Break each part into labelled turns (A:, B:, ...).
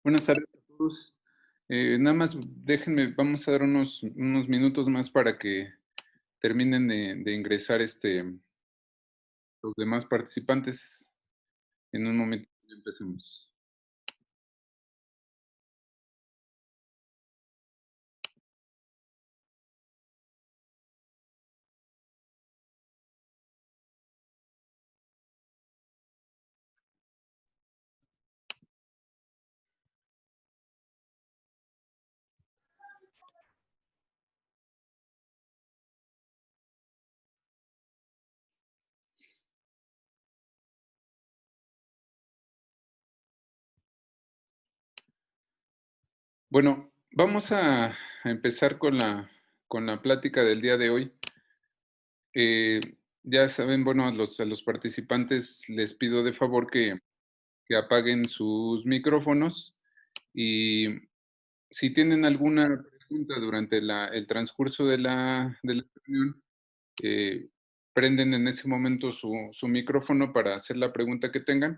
A: Buenas tardes a todos. Nada más déjenme, vamos a dar unos minutos más para que terminen de ingresar los demás participantes. En un momento ya empecemos. Bueno, vamos a empezar con la plática del día de hoy. Eh, ya saben, bueno, a los participantes les pido de favor que apaguen sus micrófonos y si tienen alguna pregunta durante el transcurso de la reunión, eh, prenden en ese momento su micrófono para hacer la pregunta que tengan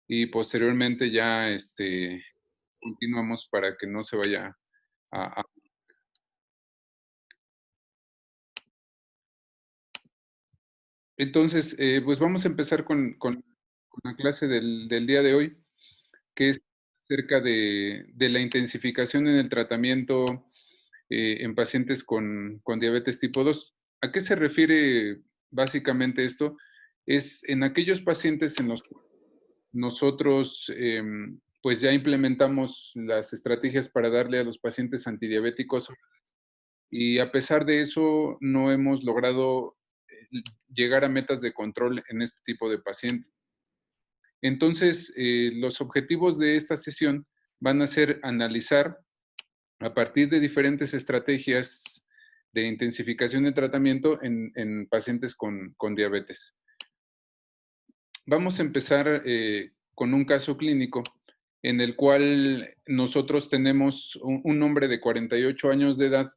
A: y posteriormente ya continuamos para que no se vaya a. Entonces, pues vamos a empezar con la clase del día de hoy, que es acerca de la intensificación en el tratamiento en pacientes con diabetes tipo 2. ¿A qué se refiere básicamente esto? Es en aquellos pacientes en los que nosotros pues ya implementamos las estrategias para darle a los pacientes antidiabéticos y a pesar de eso no hemos logrado llegar a metas de control en este tipo de pacientes. Entonces, los objetivos de esta sesión van a ser analizar a partir de diferentes estrategias de intensificación de tratamiento en pacientes con diabetes. Vamos a empezar con un caso clínico en el cual nosotros tenemos un hombre de 48 años de edad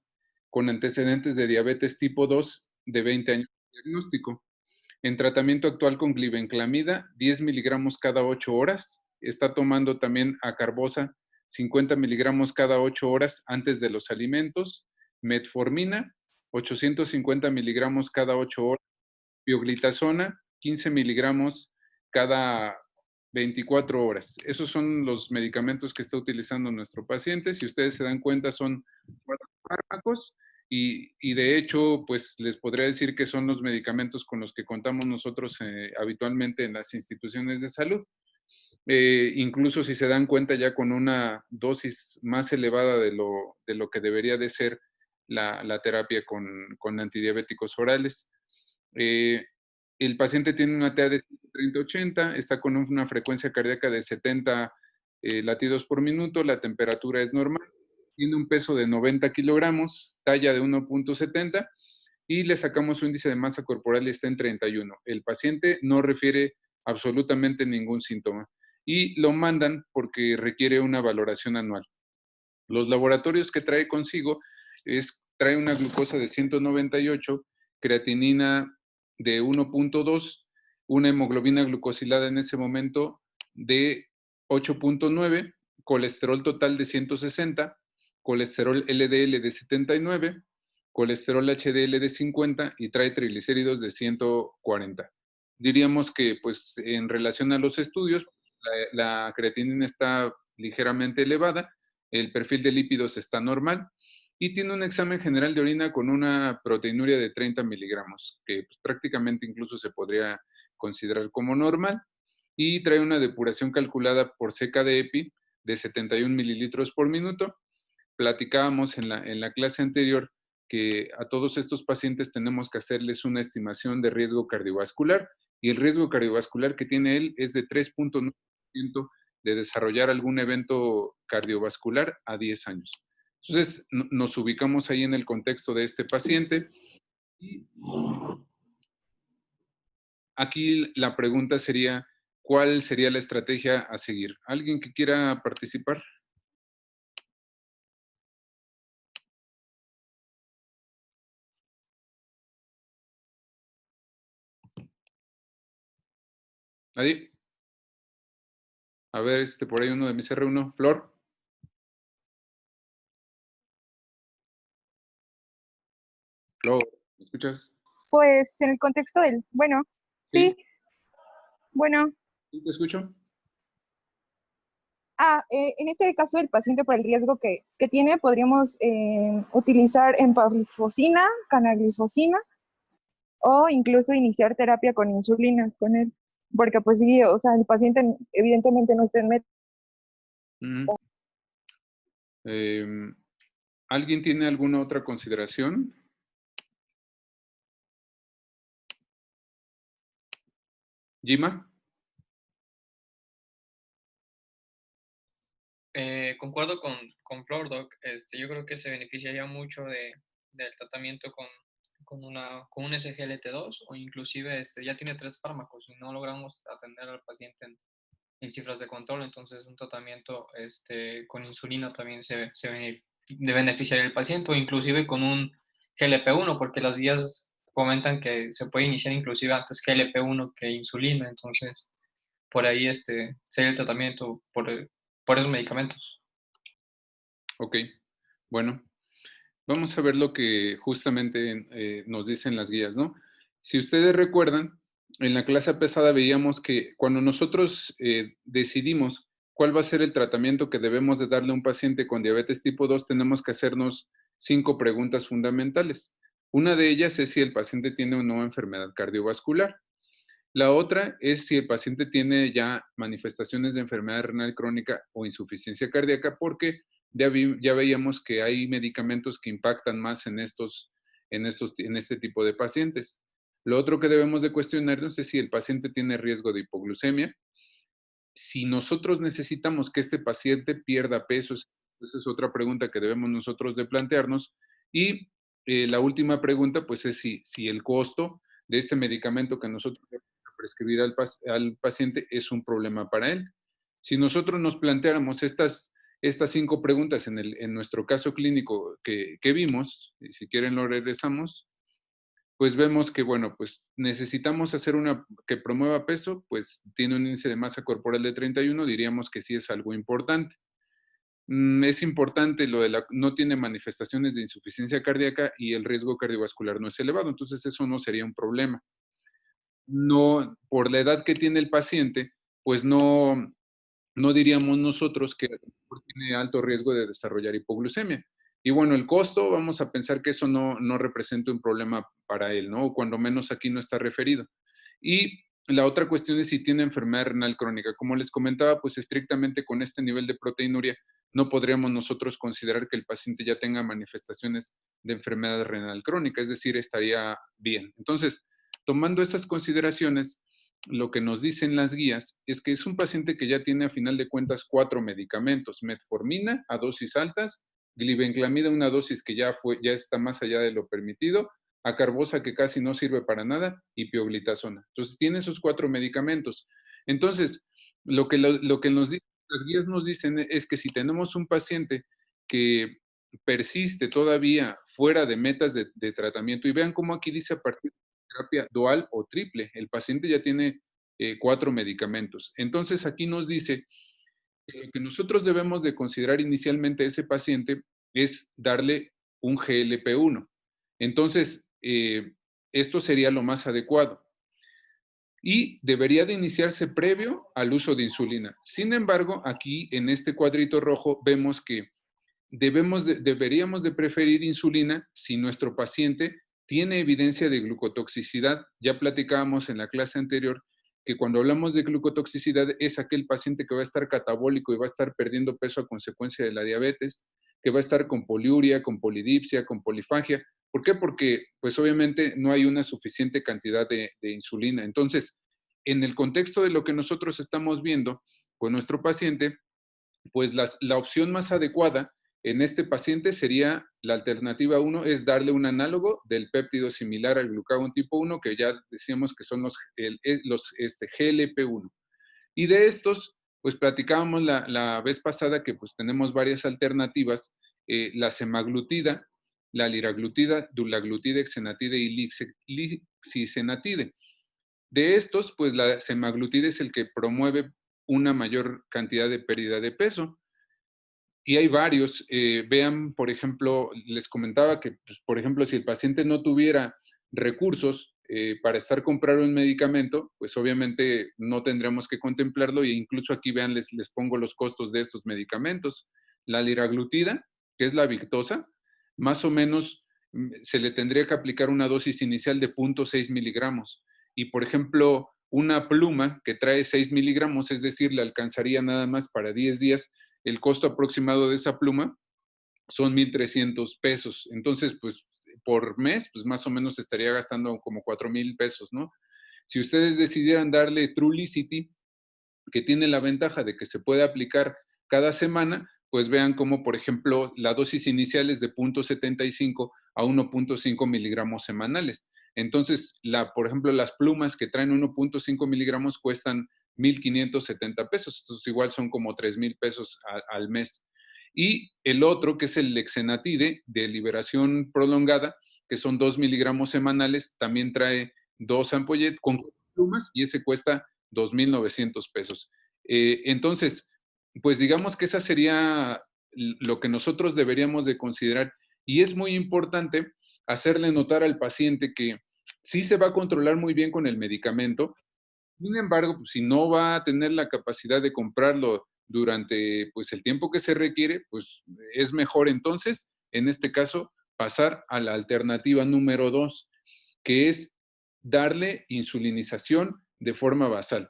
A: con antecedentes de diabetes tipo 2 de 20 años de diagnóstico. En tratamiento actual con glibenclamida, 10 miligramos cada 8 horas. Está tomando también acarbosa, 50 miligramos cada 8 horas antes de los alimentos. Metformina, 850 miligramos cada 8 horas. Pioglitazona, 15 miligramos cada 24 horas. Esos son los medicamentos que está utilizando nuestro paciente. Si ustedes se dan cuenta, son 4 fármacos y de hecho, pues les podría decir que son los medicamentos con los que contamos nosotros habitualmente en las instituciones de salud. Incluso si se dan cuenta ya con una dosis más elevada de lo que debería de ser la terapia con antidiabéticos orales. Eh, el paciente tiene una TA de 130/80, está con una frecuencia cardíaca de 70 latidos por minuto, la temperatura es normal, tiene un peso de 90 kilogramos, talla de 1.70 y le sacamos su índice de masa corporal y está en 31. El paciente no refiere absolutamente ningún síntoma y lo mandan porque requiere una valoración anual. Los laboratorios que trae consigo trae una glucosa de 198, creatinina de 1.2, una hemoglobina glucosilada en ese momento de 8.9, colesterol total de 160, colesterol LDL de 79, colesterol HDL de 50 y trae triglicéridos de 140. Diríamos que pues en relación a los estudios, la creatinina está ligeramente elevada, el perfil de lípidos está normal y tiene un examen general de orina con una proteinuria de 30 miligramos, que pues, prácticamente incluso se podría considerar como normal, y trae una depuración calculada por seca de EPI de 71 mililitros por minuto. Platicábamos en la clase anterior que a todos estos pacientes tenemos que hacerles una estimación de riesgo cardiovascular y el riesgo cardiovascular que tiene él es de 3.9% de desarrollar algún evento cardiovascular a 10 años. Entonces, nos ubicamos ahí en el contexto de este paciente y aquí la pregunta sería, ¿cuál sería la estrategia a seguir? ¿Alguien que quiera participar? ¿Nadie? A ver, por ahí uno de mis R1. Flor. Flor, ¿me escuchas?
B: Pues en el contexto del, bueno,
A: Sí,
B: sí, bueno,
A: sí, te escucho.
B: en este caso el paciente por el riesgo que tiene, podríamos utilizar empaglifosina, canaglifosina o incluso iniciar terapia con insulinas con él, porque pues sí, o sea, el paciente evidentemente no está en meta.
A: Ujú. Em, ¿Alguien tiene alguna otra consideración? Gima.
C: Concuerdo con Flor, Doc. Yo creo que se beneficiaría mucho del tratamiento con un SGLT2 o inclusive ya tiene tres fármacos y no logramos atender al paciente en cifras de control, entonces un tratamiento con insulina también de beneficiar al paciente o inclusive con un GLP-1 porque las guías comentan que se puede iniciar inclusive antes GLP-1 que insulina, entonces por ahí sería el tratamiento por esos medicamentos.
A: Ok, bueno, vamos a ver lo que justamente nos dicen las guías, ¿no? Si ustedes recuerdan, en la clase pasada veíamos que cuando nosotros decidimos cuál va a ser el tratamiento que debemos de darle a un paciente con diabetes tipo 2, tenemos que hacernos 5 preguntas fundamentales. Una de ellas es si el paciente tiene o no enfermedad cardiovascular. La otra es si el paciente tiene ya manifestaciones de enfermedad renal crónica o insuficiencia cardíaca, porque ya veíamos que hay medicamentos que impactan más en este tipo de pacientes. Lo otro que debemos de cuestionarnos es si el paciente tiene riesgo de hipoglucemia. Si nosotros necesitamos que este paciente pierda peso, esa es otra pregunta que debemos nosotros de plantearnos. Y la última pregunta, pues es si el costo de este medicamento que nosotros vamos a prescribir al paciente es un problema para él. Si nosotros nos planteáramos estas 5 preguntas en nuestro caso clínico que vimos, y si quieren lo regresamos, pues vemos que, bueno, pues necesitamos hacer una que promueva peso, pues tiene un índice de masa corporal de 31, diríamos que sí es algo importante. Es importante lo de no tiene manifestaciones de insuficiencia cardíaca y el riesgo cardiovascular no es elevado, entonces eso no sería un problema. No, por la edad que tiene el paciente, pues no diríamos nosotros que tiene alto riesgo de desarrollar hipoglucemia. Y bueno, el costo, vamos a pensar que eso no representa un problema para él, ¿no? O cuando menos aquí no está referido. Y la otra cuestión es si tiene enfermedad renal crónica. Como les comentaba, pues estrictamente con este nivel de proteinuria no podríamos nosotros considerar que el paciente ya tenga manifestaciones de enfermedad renal crónica, es decir, estaría bien. Entonces, tomando esas consideraciones, lo que nos dicen las guías es que es un paciente que ya tiene a final de cuentas 4 medicamentos, metformina a dosis altas, glibenclamida una dosis que ya está más allá de lo permitido, acarbosa que casi no sirve para nada y pioglitazona. Entonces tiene esos 4 medicamentos. Entonces, lo que las guías nos dicen es que si tenemos un paciente que persiste todavía fuera de metas de tratamiento, y vean cómo aquí dice a partir terapia dual o triple. El paciente ya tiene 4 medicamentos. Entonces aquí nos dice que lo que nosotros debemos de considerar inicialmente a ese paciente es darle un GLP-1. Entonces, esto sería lo más adecuado y debería de iniciarse previo al uso de insulina. Sin embargo, aquí en este cuadrito rojo vemos que deberíamos de preferir insulina si nuestro paciente tiene evidencia de glucotoxicidad. Ya platicábamos en la clase anterior que cuando hablamos de glucotoxicidad es aquel paciente que va a estar catabólico y va a estar perdiendo peso a consecuencia de la diabetes, que va a estar con poliuria, con polidipsia, con polifagia. ¿Por qué? Porque pues obviamente no hay una suficiente cantidad de insulina. Entonces, en el contexto de lo que nosotros estamos viendo con nuestro paciente, pues la opción más adecuada en este paciente sería la alternativa 1, es darle un análogo del péptido similar al glucagón tipo 1, que ya decíamos que son los GLP-1. Y de estos, pues platicábamos la vez pasada que pues tenemos varias alternativas, la semaglutida, la liraglutida, dulaglutida, exenatide y lixisenatide. De estos, pues la semaglutida es el que promueve una mayor cantidad de pérdida de peso. y hay varios. Vean, por ejemplo, les comentaba que, pues, por ejemplo, si el paciente no tuviera recursos para estar comprando un medicamento, pues obviamente no tendremos que contemplarlo e incluso aquí vean, les pongo los costos de estos medicamentos. La liraglutida, que es la Victoza, más o menos se le tendría que aplicar una dosis inicial de 0.6 miligramos. Y por ejemplo, una pluma que trae 6 miligramos, es decir, le alcanzaría nada más para 10 días, el costo aproximado de esa pluma son 1,300 pesos. Entonces, pues por mes, pues más o menos estaría gastando como 4,000 pesos, ¿no? Si ustedes decidieran darle Trulicity, que tiene la ventaja de que se puede aplicar cada semana, pues vean cómo, por ejemplo, la dosis inicial es de 0.75 a 1.5 miligramos semanales. Entonces, por ejemplo, las plumas que traen 1.5 miligramos cuestan 1,570 pesos. Entonces, igual son como 3,000 pesos al mes. Y el otro, que es el Lexenatide de liberación prolongada, que son 2 miligramos semanales, también trae 2 ampolletas con plumas y ese cuesta 2,900 pesos. Entonces, pues digamos que esa sería lo que nosotros deberíamos de considerar y es muy importante hacerle notar al paciente que sí se va a controlar muy bien con el medicamento. Sin embargo, pues, si no va a tener la capacidad de comprarlo durante pues, el tiempo que se requiere, pues es mejor entonces, en este caso, pasar a la alternativa número 2, que es darle insulinización de forma basal.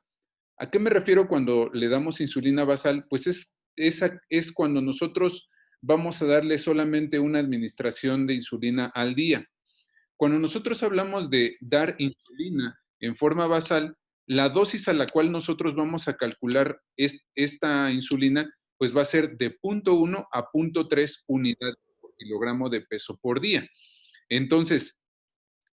A: ¿A qué me refiero cuando le damos insulina basal? Pues es cuando nosotros vamos a darle solamente una administración de insulina al día. Cuando nosotros hablamos de dar insulina en forma basal, la dosis a la cual nosotros vamos a calcular esta insulina, pues va a ser de 0.1 a 0.3 unidades por kilogramo de peso por día. Entonces,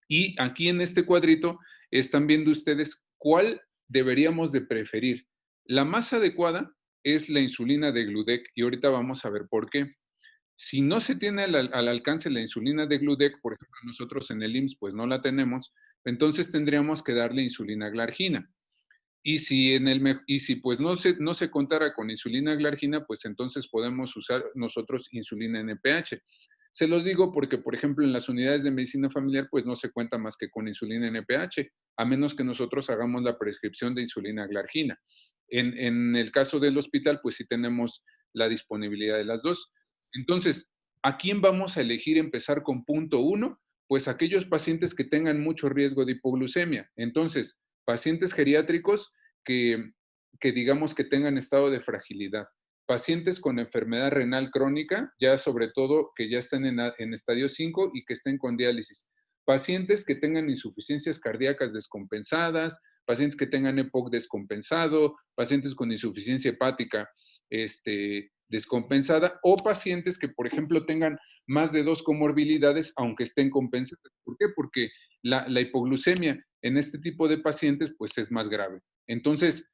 A: y aquí en este cuadrito están viendo ustedes cuál deberíamos de preferir. La más adecuada es la insulina de Gludec y ahorita vamos a ver por qué. Si no se tiene al alcance la insulina de Gludec, por ejemplo, nosotros en el IMSS pues no la tenemos, entonces tendríamos que darle insulina glargina. Y si pues no se contara con insulina glargina, pues entonces podemos usar nosotros insulina NPH. Se los digo porque, por ejemplo, en las unidades de medicina familiar, pues no se cuenta más que con insulina NPH, a menos que nosotros hagamos la prescripción de insulina glargina. En el caso del hospital, pues sí tenemos la disponibilidad de las dos. Entonces, ¿a quién vamos a elegir empezar con punto 1? Pues aquellos pacientes que tengan mucho riesgo de hipoglucemia. Entonces, pacientes geriátricos que digamos que tengan estado de fragilidad, pacientes con enfermedad renal crónica, ya sobre todo que ya estén en estadio 5 y que estén con diálisis, pacientes que tengan insuficiencias cardíacas descompensadas, pacientes que tengan EPOC descompensado, pacientes con insuficiencia hepática descompensada o pacientes que, por ejemplo, tengan más de 2 comorbilidades aunque estén compensadas. ¿Por qué? Porque la hipoglucemia en este tipo de pacientes pues es más grave. Entonces,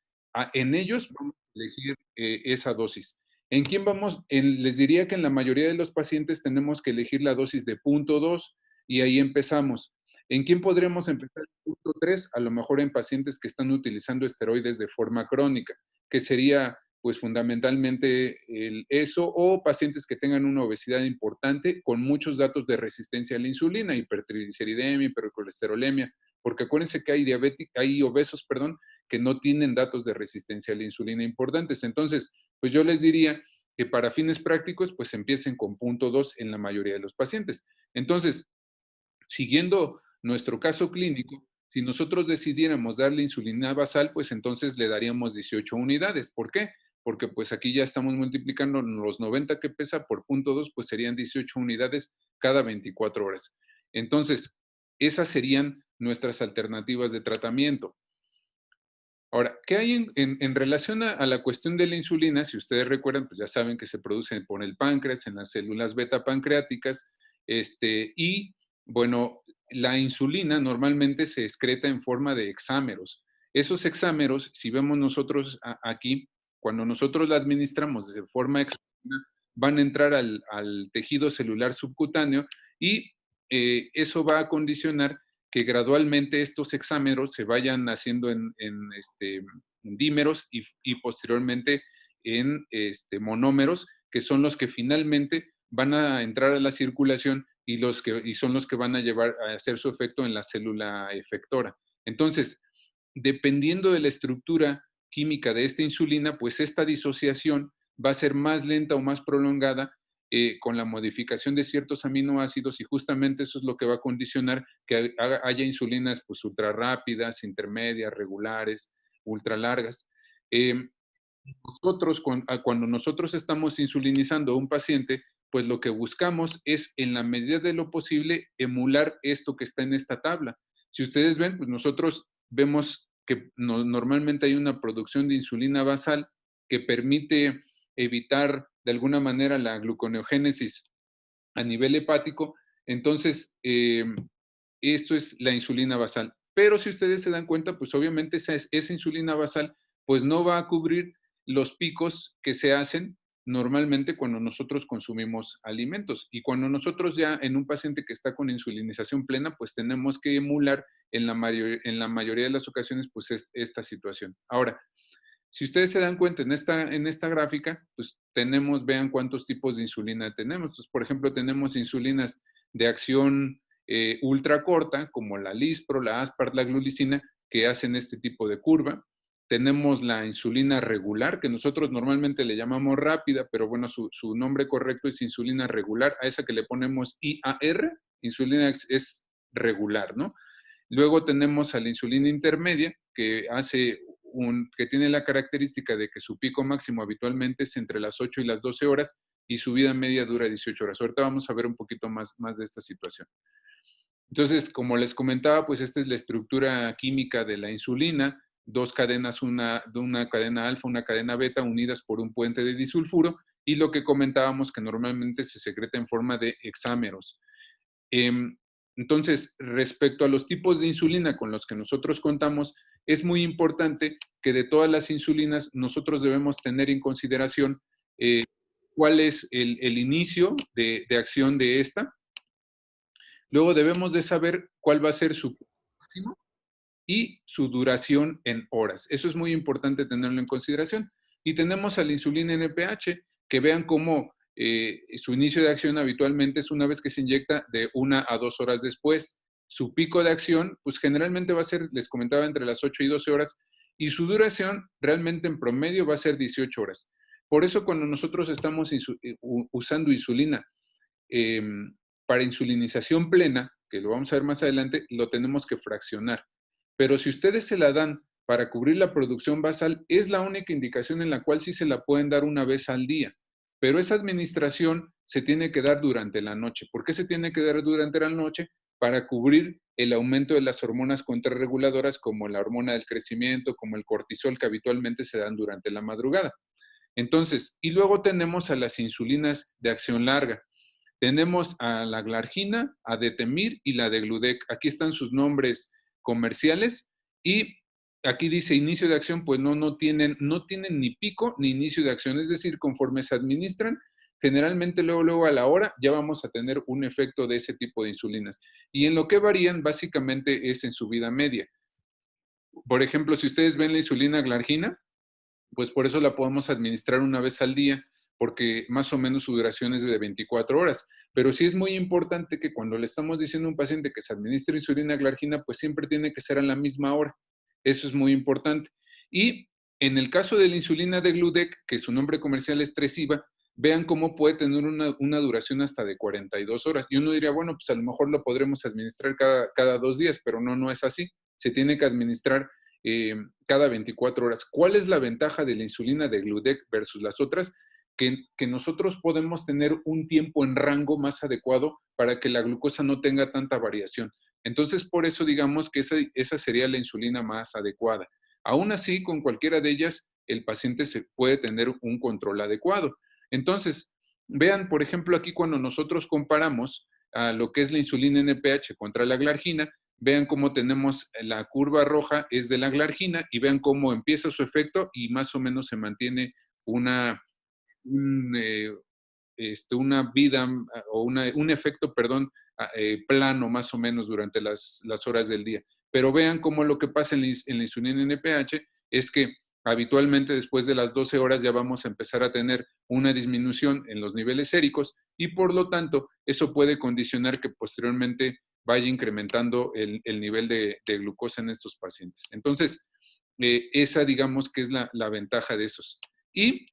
A: en ellos vamos a elegir esa dosis. ¿En quién vamos? Les diría que en la mayoría de los pacientes tenemos que elegir la dosis de 0.2 y ahí empezamos. ¿En quién podríamos empezar? 0.3, a lo mejor en pacientes que están utilizando esteroides de forma crónica, que sería pues fundamentalmente eso, o pacientes que tengan una obesidad importante con muchos datos de resistencia a la insulina, hipertrigliceridemia, hipercolesterolemia, porque acuérdense que hay obesos, que no tienen datos de resistencia a la insulina importantes. Entonces, pues yo les diría que para fines prácticos, pues empiecen con 0.2 en la mayoría de los pacientes. Entonces, siguiendo nuestro caso clínico, si nosotros decidiéramos darle insulina basal, pues entonces le daríamos 18 unidades. ¿Por qué? Porque pues aquí ya estamos multiplicando los 90 que pesa por 0.2, pues serían 18 unidades cada 24 horas. Entonces, esas serían nuestras alternativas de tratamiento. Ahora, ¿qué hay en relación a la cuestión de la insulina? Si ustedes recuerdan, pues ya saben que se produce por el páncreas, en las células beta pancreáticas, y bueno, la insulina normalmente se excreta en forma de hexámeros. Esos hexámeros, si vemos nosotros aquí, cuando nosotros la administramos de forma exógena, van a entrar al tejido celular subcutáneo y eso va a condicionar que gradualmente estos hexámeros se vayan haciendo en dímeros y posteriormente en monómeros que son los que finalmente van a entrar a la circulación y son los que van a llevar a hacer su efecto en la célula efectora. Entonces, dependiendo de la estructura química de esta insulina, pues esta disociación va a ser más lenta o más prolongada con la modificación de ciertos aminoácidos, y justamente eso es lo que va a condicionar que haya insulinas pues ultra rápidas, intermedias, regulares, ultra largas. Nosotros, cuando nosotros estamos insulinizando a un paciente, pues lo que buscamos es, en la medida de lo posible, emular esto que está en esta tabla. Si ustedes ven, pues nosotros vemos que normalmente hay una producción de insulina basal que permite evitar de alguna manera la gluconeogénesis a nivel hepático. Entonces, esto es la insulina basal. Pero si ustedes se dan cuenta, pues obviamente esa insulina basal pues no va a cubrir los picos que se hacen normalmente cuando nosotros consumimos alimentos. Y cuando nosotros ya en un paciente que está con insulinización plena, pues tenemos que emular en la mayoría de las ocasiones pues esta situación. Ahora, si ustedes se dan cuenta en esta gráfica, pues vean cuántos tipos de insulina tenemos. Entonces, por ejemplo, tenemos insulinas de acción ultra corta, como la Lispro, la Aspart, la glulicina, que hacen este tipo de curva. Tenemos la insulina regular, que nosotros normalmente le llamamos rápida, pero bueno, su nombre correcto es insulina regular. A esa que le ponemos IAR, insulina es regular, ¿no? Luego tenemos a la insulina intermedia, que tiene la característica de que su pico máximo habitualmente es entre las 8 y las 12 horas y su vida media dura 18 horas. Ahorita vamos a ver un poquito más de esta situación. Entonces, como les comentaba, pues esta es la estructura química de la insulina, dos cadenas, una cadena alfa, una cadena beta, unidas por un puente de disulfuro, y lo que comentábamos que normalmente se secreta en forma de hexámeros. Entonces, respecto a los tipos de insulina con los que nosotros contamos, es muy importante que de todas las insulinas nosotros debemos tener en consideración cuál es el inicio de acción de esta. Luego debemos de saber cuál va a ser su máximo y su duración en horas. Eso es muy importante tenerlo en consideración. Y tenemos a la insulina NPH, que vean cómo su inicio de acción habitualmente es una vez que se inyecta de 1 a 2 horas después. Su pico de acción, pues generalmente va a ser, les comentaba, entre las 8 y 12 horas, y su duración realmente en promedio va a ser 18 horas. Por eso cuando nosotros estamos usando insulina eh, para insulinización plena, que lo vamos a ver más adelante, lo tenemos que fraccionar. Pero si ustedes se la dan para cubrir la producción basal, es la única indicación en la cual sí se la pueden dar una vez al día. Pero esa administración se tiene que dar durante la noche. ¿Por qué se tiene que dar durante la noche? Para cubrir el aumento de las hormonas contrarreguladoras como la hormona del crecimiento, como el cortisol, que habitualmente se dan durante la madrugada. Entonces, y luego tenemos a las insulinas de acción larga. Tenemos a la glargina, a Detemir y la de Gludec. Aquí están sus nombres comerciales y aquí dice inicio de acción, pues no tienen ni pico ni inicio de acción. Es decir, conforme se administran, generalmente luego a la hora ya vamos a tener un efecto de ese tipo de insulinas. Y en lo que varían básicamente es en su vida media. Por ejemplo, si ustedes ven la insulina glargina, pues por eso la podemos administrar una vez al día, porque más o menos su duración es de 24 horas. Pero sí es muy importante que cuando le estamos diciendo a un paciente que se administre insulina glargina, pues siempre tiene que ser a la misma hora. Eso es muy importante. Y en el caso de la insulina de Gludec, que su nombre comercial es Tresiba, vean cómo puede tener una duración hasta de 42 horas. Y uno diría, bueno, pues a lo mejor lo podremos administrar cada 2 días, pero no es así. Se tiene que administrar cada 24 horas. ¿Cuál es la ventaja de la insulina de Gludec versus las otras? Que nosotros podemos tener un tiempo en rango más adecuado para que la glucosa no tenga tanta variación. Entonces, por eso digamos que esa sería la insulina más adecuada. Aún así, con cualquiera de ellas, el paciente se puede tener un control adecuado. Entonces, vean, por ejemplo, aquí cuando nosotros comparamos a lo que es la insulina NPH contra la glargina, vean cómo tenemos la curva roja es de la glargina y vean cómo empieza su efecto y más o menos se mantiene una vida o un efecto, perdón, plano más o menos durante las horas del día. Pero vean cómo lo que pasa en la insulina NPH es que habitualmente después de las 12 horas ya vamos a empezar a tener una disminución en los niveles séricos y por lo tanto eso puede condicionar que posteriormente vaya incrementando el nivel de glucosa en estos pacientes. Entonces, esa digamos que es la ventaja de esos. Y,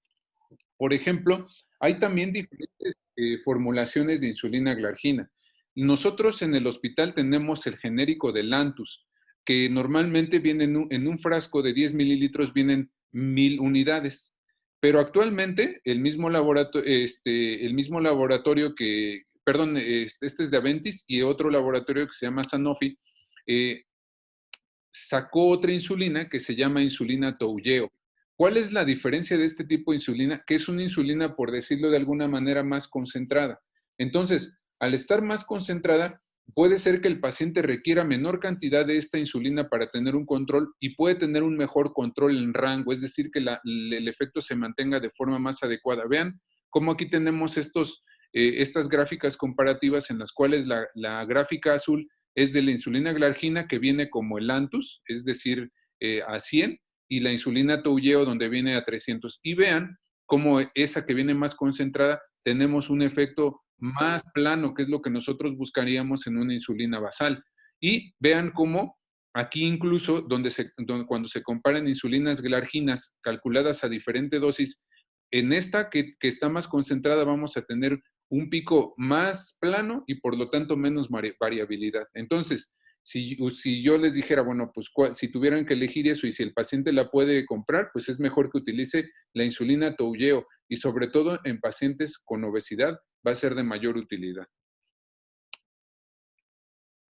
A: por ejemplo, hay también diferentes formulaciones de insulina glargina. Nosotros en el hospital tenemos el genérico de Lantus, que normalmente viene en un frasco de 10 mililitros, vienen 1000 unidades. Pero actualmente el mismo laboratorio que, perdón, este es de Aventis y otro laboratorio que se llama Sanofi, sacó otra insulina que se llama insulina Toujeo. ¿Cuál es la diferencia de este tipo de insulina? Que es una insulina, por decirlo de alguna manera, más concentrada. Entonces, al estar más concentrada, puede ser que el paciente requiera menor cantidad de esta insulina para tener un control y puede tener un mejor control en rango, es decir, que el efecto se mantenga de forma más adecuada. Vean cómo aquí tenemos estas gráficas comparativas en las cuales la gráfica azul es de la insulina glargina que viene como el Lantus, es decir, a 100, y la insulina Toujeo donde viene a 300. Y vean cómo esa que viene más concentrada, tenemos un efecto más plano, que es lo que nosotros buscaríamos en una insulina basal. Y vean cómo aquí incluso cuando se comparan insulinas glarginas calculadas a diferente dosis, en esta que está más concentrada vamos a tener un pico más plano y por lo tanto menos variabilidad. Entonces, si yo les dijera, bueno, pues si tuvieran que elegir eso y si el paciente la puede comprar, pues es mejor que utilice la insulina Toujeo y sobre todo en pacientes con obesidad va a ser de mayor utilidad.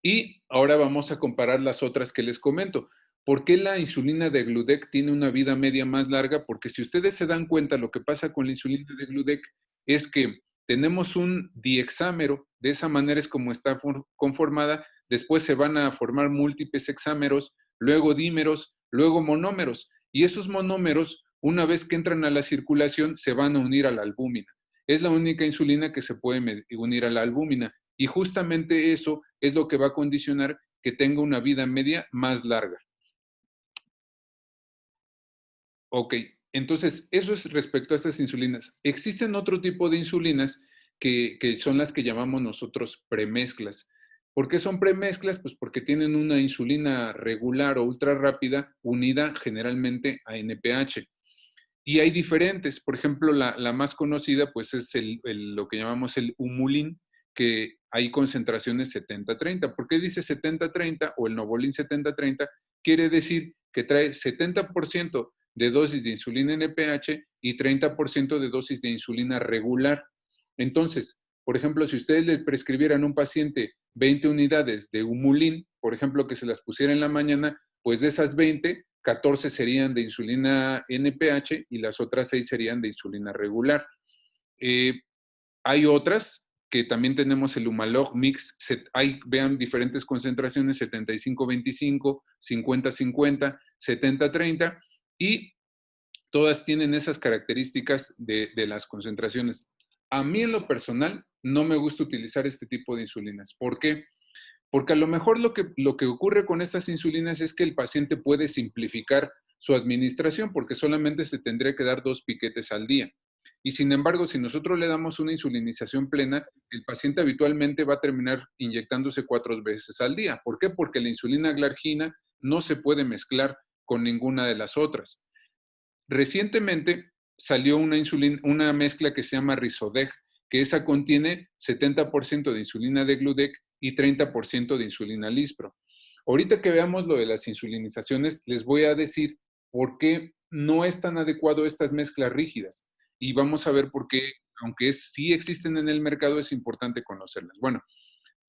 A: Y ahora vamos a comparar las otras que les comento. ¿Por qué la insulina de Gludec tiene una vida media más larga? Porque si ustedes se dan cuenta, lo que pasa con la insulina de Gludec es que tenemos un diexámero, de esa manera es como está conformada, después se van a formar múltiples hexámeros, luego dímeros, luego monómeros, y esos monómeros, una vez que entran a la circulación, se van a unir a la albúmina. Es la única insulina que se puede unir a la albúmina, y justamente eso es lo que va a condicionar que tenga una vida media más larga. Ok, entonces eso es respecto a estas insulinas. Existen otro tipo de insulinas que son las que llamamos nosotros premezclas. ¿Por qué son premezclas? Pues porque tienen una insulina regular o ultra rápida unida generalmente a NPH. Y hay diferentes, por ejemplo, la más conocida pues es lo que llamamos el Humulin, que hay concentraciones 70-30. ¿Por qué dice 70-30 o el Novolin 70-30? Quiere decir que trae 70% de dosis de insulina NPH y 30% de dosis de insulina regular. Entonces, por ejemplo, si ustedes le prescribieran a un paciente 20 unidades de Humulin, por ejemplo, que se las pusiera en la mañana, pues de esas 20, 14 serían de insulina NPH y las otras 6 serían de insulina regular. Hay otras que también tenemos el Humalog Mix, vean diferentes concentraciones, 75-25, 50-50, 70-30, y todas tienen esas características de las concentraciones. A mí en lo personal no me gusta utilizar este tipo de insulinas. ¿Por qué? Porque a lo mejor lo que ocurre con estas insulinas es que el paciente puede simplificar su administración porque solamente se tendría que dar 2 piquetes al día. Y sin embargo, si nosotros le damos una insulinización plena, el paciente habitualmente va a terminar inyectándose 4 veces al día. ¿Por qué? Porque la insulina glargina no se puede mezclar con ninguna de las otras. Recientemente salió una mezcla que se llama Risodeg, que esa contiene 70% de insulina de Gludec y 30% de insulina Lispro. Ahorita que veamos lo de las insulinizaciones, les voy a decir por qué no es tan adecuado estas mezclas rígidas. Y vamos a ver por qué, aunque sí existen en el mercado, es importante conocerlas. Bueno,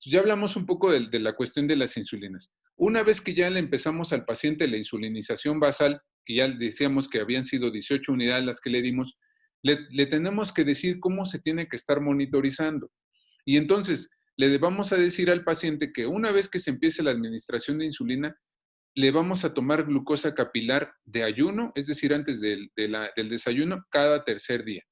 A: ya hablamos un poco de la cuestión de las insulinas. Una vez que ya le empezamos al paciente la insulinización basal, que ya decíamos que habían sido 18 unidades las que le dimos, le tenemos que decir cómo se tiene que estar monitorizando. Y entonces le vamos a decir al paciente que una vez que se empiece la administración de insulina, le vamos a tomar glucosa capilar de ayuno, es decir, antes del desayuno, cada tercer día.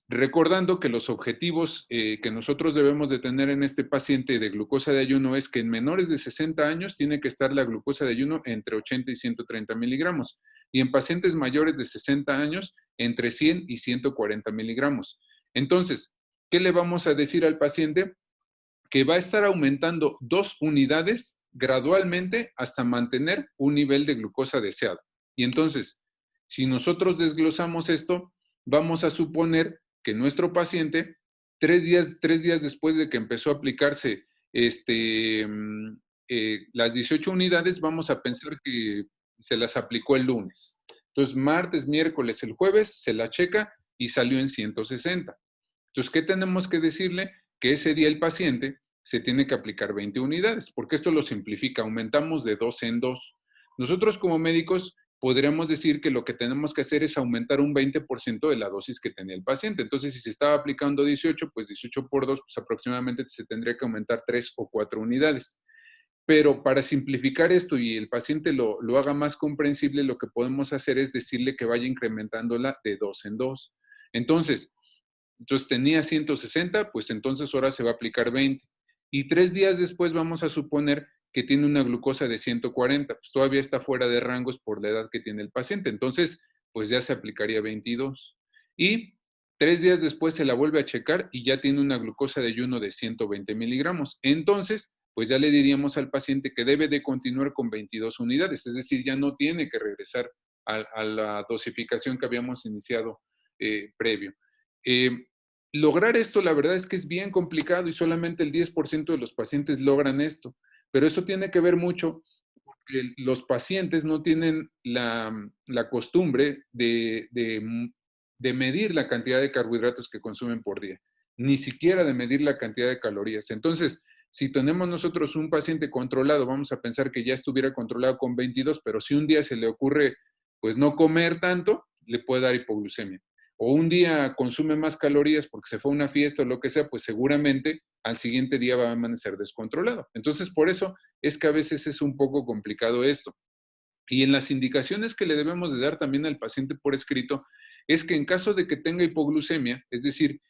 A: Recordando que los objetivos que nosotros debemos de tener en este paciente de glucosa de ayuno es que en menores de 60 años tiene que estar la glucosa de ayuno entre 80 y 130 miligramos. y en pacientes mayores de 60 años entre 100 y 140 miligramos. Entonces, ¿qué le vamos a decir al paciente? Que va a estar aumentando 2 unidades gradualmente hasta mantener un nivel de glucosa deseado. Y entonces, si nosotros desglosamos esto, vamos a suponer que nuestro paciente, 3 días después de que empezó a aplicarse las 18 unidades, vamos a pensar que se las aplicó el lunes. Entonces, martes, miércoles, el jueves, se la checa y salió en 160. Entonces, ¿qué tenemos que decirle? Que ese día el paciente se tiene que aplicar 20 unidades, porque esto lo simplifica, aumentamos de 2 en 2. Nosotros como médicos podríamos decir que lo que tenemos que hacer es aumentar un 20% de la dosis que tenía el paciente. Entonces, si se estaba aplicando 18, pues 18 por 2, pues aproximadamente se tendría que aumentar 3 o 4 unidades. Pero para simplificar esto y el paciente lo haga más comprensible, lo que podemos hacer es decirle que vaya incrementándola de 2 en 2. Entonces tenía 160, pues entonces ahora se va a aplicar 20. Y 3 días después vamos a suponer que tiene una glucosa de 140, pues todavía está fuera de rangos por la edad que tiene el paciente. Entonces, pues ya se aplicaría 22. Y 3 días después se la vuelve a checar y ya tiene una glucosa de ayuno de 120 miligramos. Entonces, pues ya le diríamos al paciente que debe de continuar con 22 unidades, es decir, ya no tiene que regresar a la dosificación que habíamos iniciado previo. Lograr esto, la verdad es que es bien complicado y solamente el 10% de los pacientes logran esto, pero eso tiene que ver mucho porque los pacientes no tienen la costumbre de medir la cantidad de carbohidratos que consumen por día, ni siquiera de medir la cantidad de calorías. Entonces, si tenemos nosotros un paciente controlado, vamos a pensar que ya estuviera controlado con 22, pero si un día se le ocurre pues no comer tanto, le puede dar hipoglucemia. O un día consume más calorías porque se fue a una fiesta o lo que sea, pues seguramente al siguiente día va a amanecer descontrolado. Entonces, por eso es que a veces es un poco complicado esto. Y en las indicaciones que le debemos de dar también al paciente por escrito, es que en caso de que tenga hipoglucemia, es decir,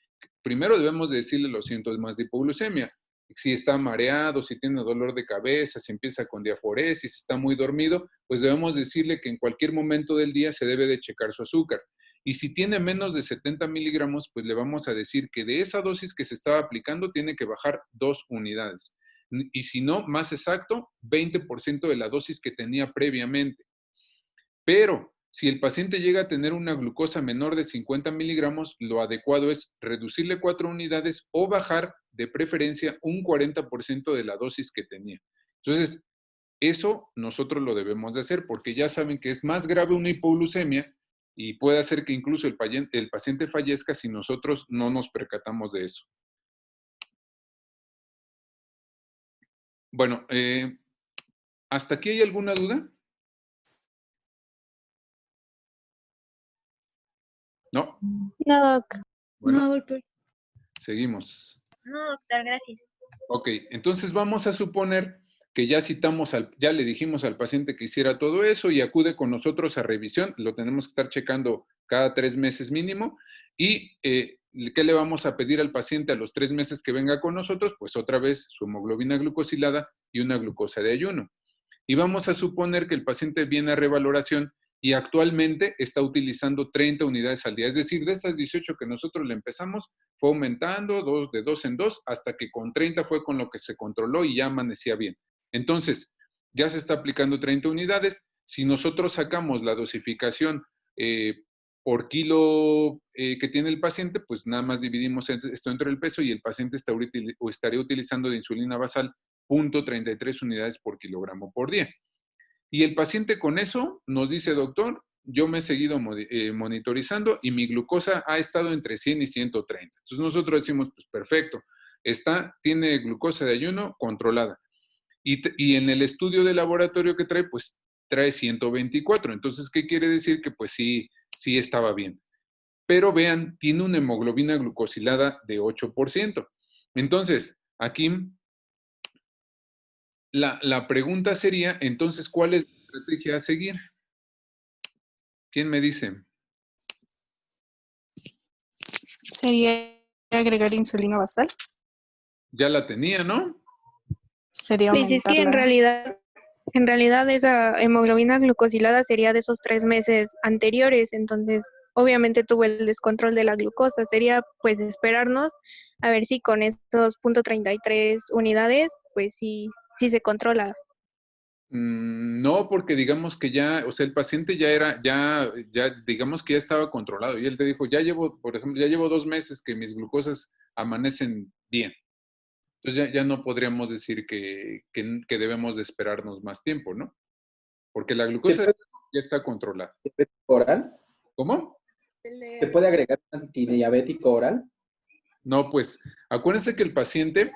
A: primero debemos de decirle los síntomas de hipoglucemia. Si está mareado, si tiene dolor de cabeza, si empieza con diaforesis, si está muy dormido, pues debemos decirle que en cualquier momento del día se debe de checar su azúcar. Y si tiene menos de 70 miligramos, pues le vamos a decir que de esa dosis que se estaba aplicando tiene que bajar 2 unidades. Y si no, más exacto, 20% de la dosis que tenía previamente. Pero si el paciente llega a tener una glucosa menor de 50 miligramos, lo adecuado es reducirle 4 unidades o bajar de preferencia un 40% de la dosis que tenía. Entonces, eso nosotros lo debemos de hacer porque ya saben que es más grave una hipoglucemia y puede hacer que incluso el paciente fallezca si nosotros no nos percatamos de eso. Bueno, ¿hasta aquí hay alguna duda? ¿No?
D: No, doc.
A: Bueno,
D: No, doctor.
A: seguimos.
D: No, doctor, gracias.
A: Ok, entonces vamos a suponer que ya ya le dijimos al paciente que hiciera todo eso y acude con nosotros a revisión, lo tenemos que estar checando cada 3 meses mínimo, y ¿qué le vamos a pedir al paciente a los 3 meses que venga con nosotros? Pues otra vez su hemoglobina glucosilada y una glucosa de ayuno. Y vamos a suponer que el paciente viene a revaloración y actualmente está utilizando 30 unidades al día. Es decir, de esas 18 que nosotros le empezamos, fue aumentando de 2 en 2 hasta que con 30 fue con lo que se controló y ya amanecía bien. Entonces, ya se está aplicando 30 unidades. Si nosotros sacamos la dosificación por kilo que tiene el paciente, pues nada más dividimos esto entre el peso y el paciente estaría utilizando de insulina basal 0.33 unidades por kilogramo por día. Y el paciente con eso nos dice, doctor, yo me he seguido monitorizando y mi glucosa ha estado entre 100 y 130. Entonces nosotros decimos, pues perfecto, tiene glucosa de ayuno controlada. Y en el estudio de laboratorio que trae, pues trae 124. Entonces, ¿qué quiere decir? Que pues sí estaba bien. Pero vean, tiene una hemoglobina glucosilada de 8%. Entonces, aquí la pregunta sería, entonces, ¿cuál es la estrategia a seguir? ¿Quién me dice?
E: Sería agregar insulina basal.
A: Ya la tenía, ¿no?
E: Sería
D: Pues es que en
E: aumentarla.
D: realidad En realidad esa hemoglobina glucosilada sería de esos 3 meses anteriores, entonces obviamente tuvo el descontrol de la glucosa. Sería pues esperarnos a ver si con estos .33 unidades, pues sí se controla.
A: No, porque digamos que ya, o sea, el paciente digamos que ya estaba controlado. Y él te dijo, ya llevo, por ejemplo, ya llevo 2 meses que mis glucosas amanecen bien. Entonces ya no podríamos decir que debemos de esperarnos más tiempo, ¿no? Porque la
F: ¿Se
A: glucosa
F: puede
A: ya está controlada.
F: oral?
A: ¿Cómo?
F: ¿Se puede agregar un antidiabético oral?
A: No, pues acuérdense que el paciente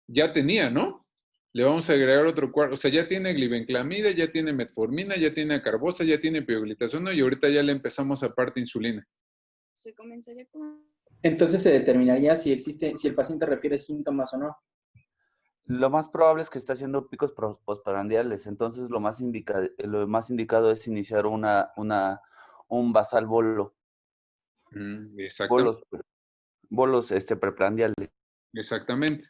A: ya tenía, ¿no? Le vamos a agregar otro cuarto, o sea, ya tiene glibenclamida, ya tiene metformina, ya tiene acarbosa, ya tiene pioglitazona y ahorita ya le empezamos aparte insulina.
B: Se comenzaría con...
F: Entonces se determinaría si el paciente refiere síntomas o no.
G: Lo más probable es que está haciendo picos postprandiales, entonces lo más indicado es iniciar un basal bolo,
A: Exactamente.
G: bolos preprandiales.
A: Exactamente.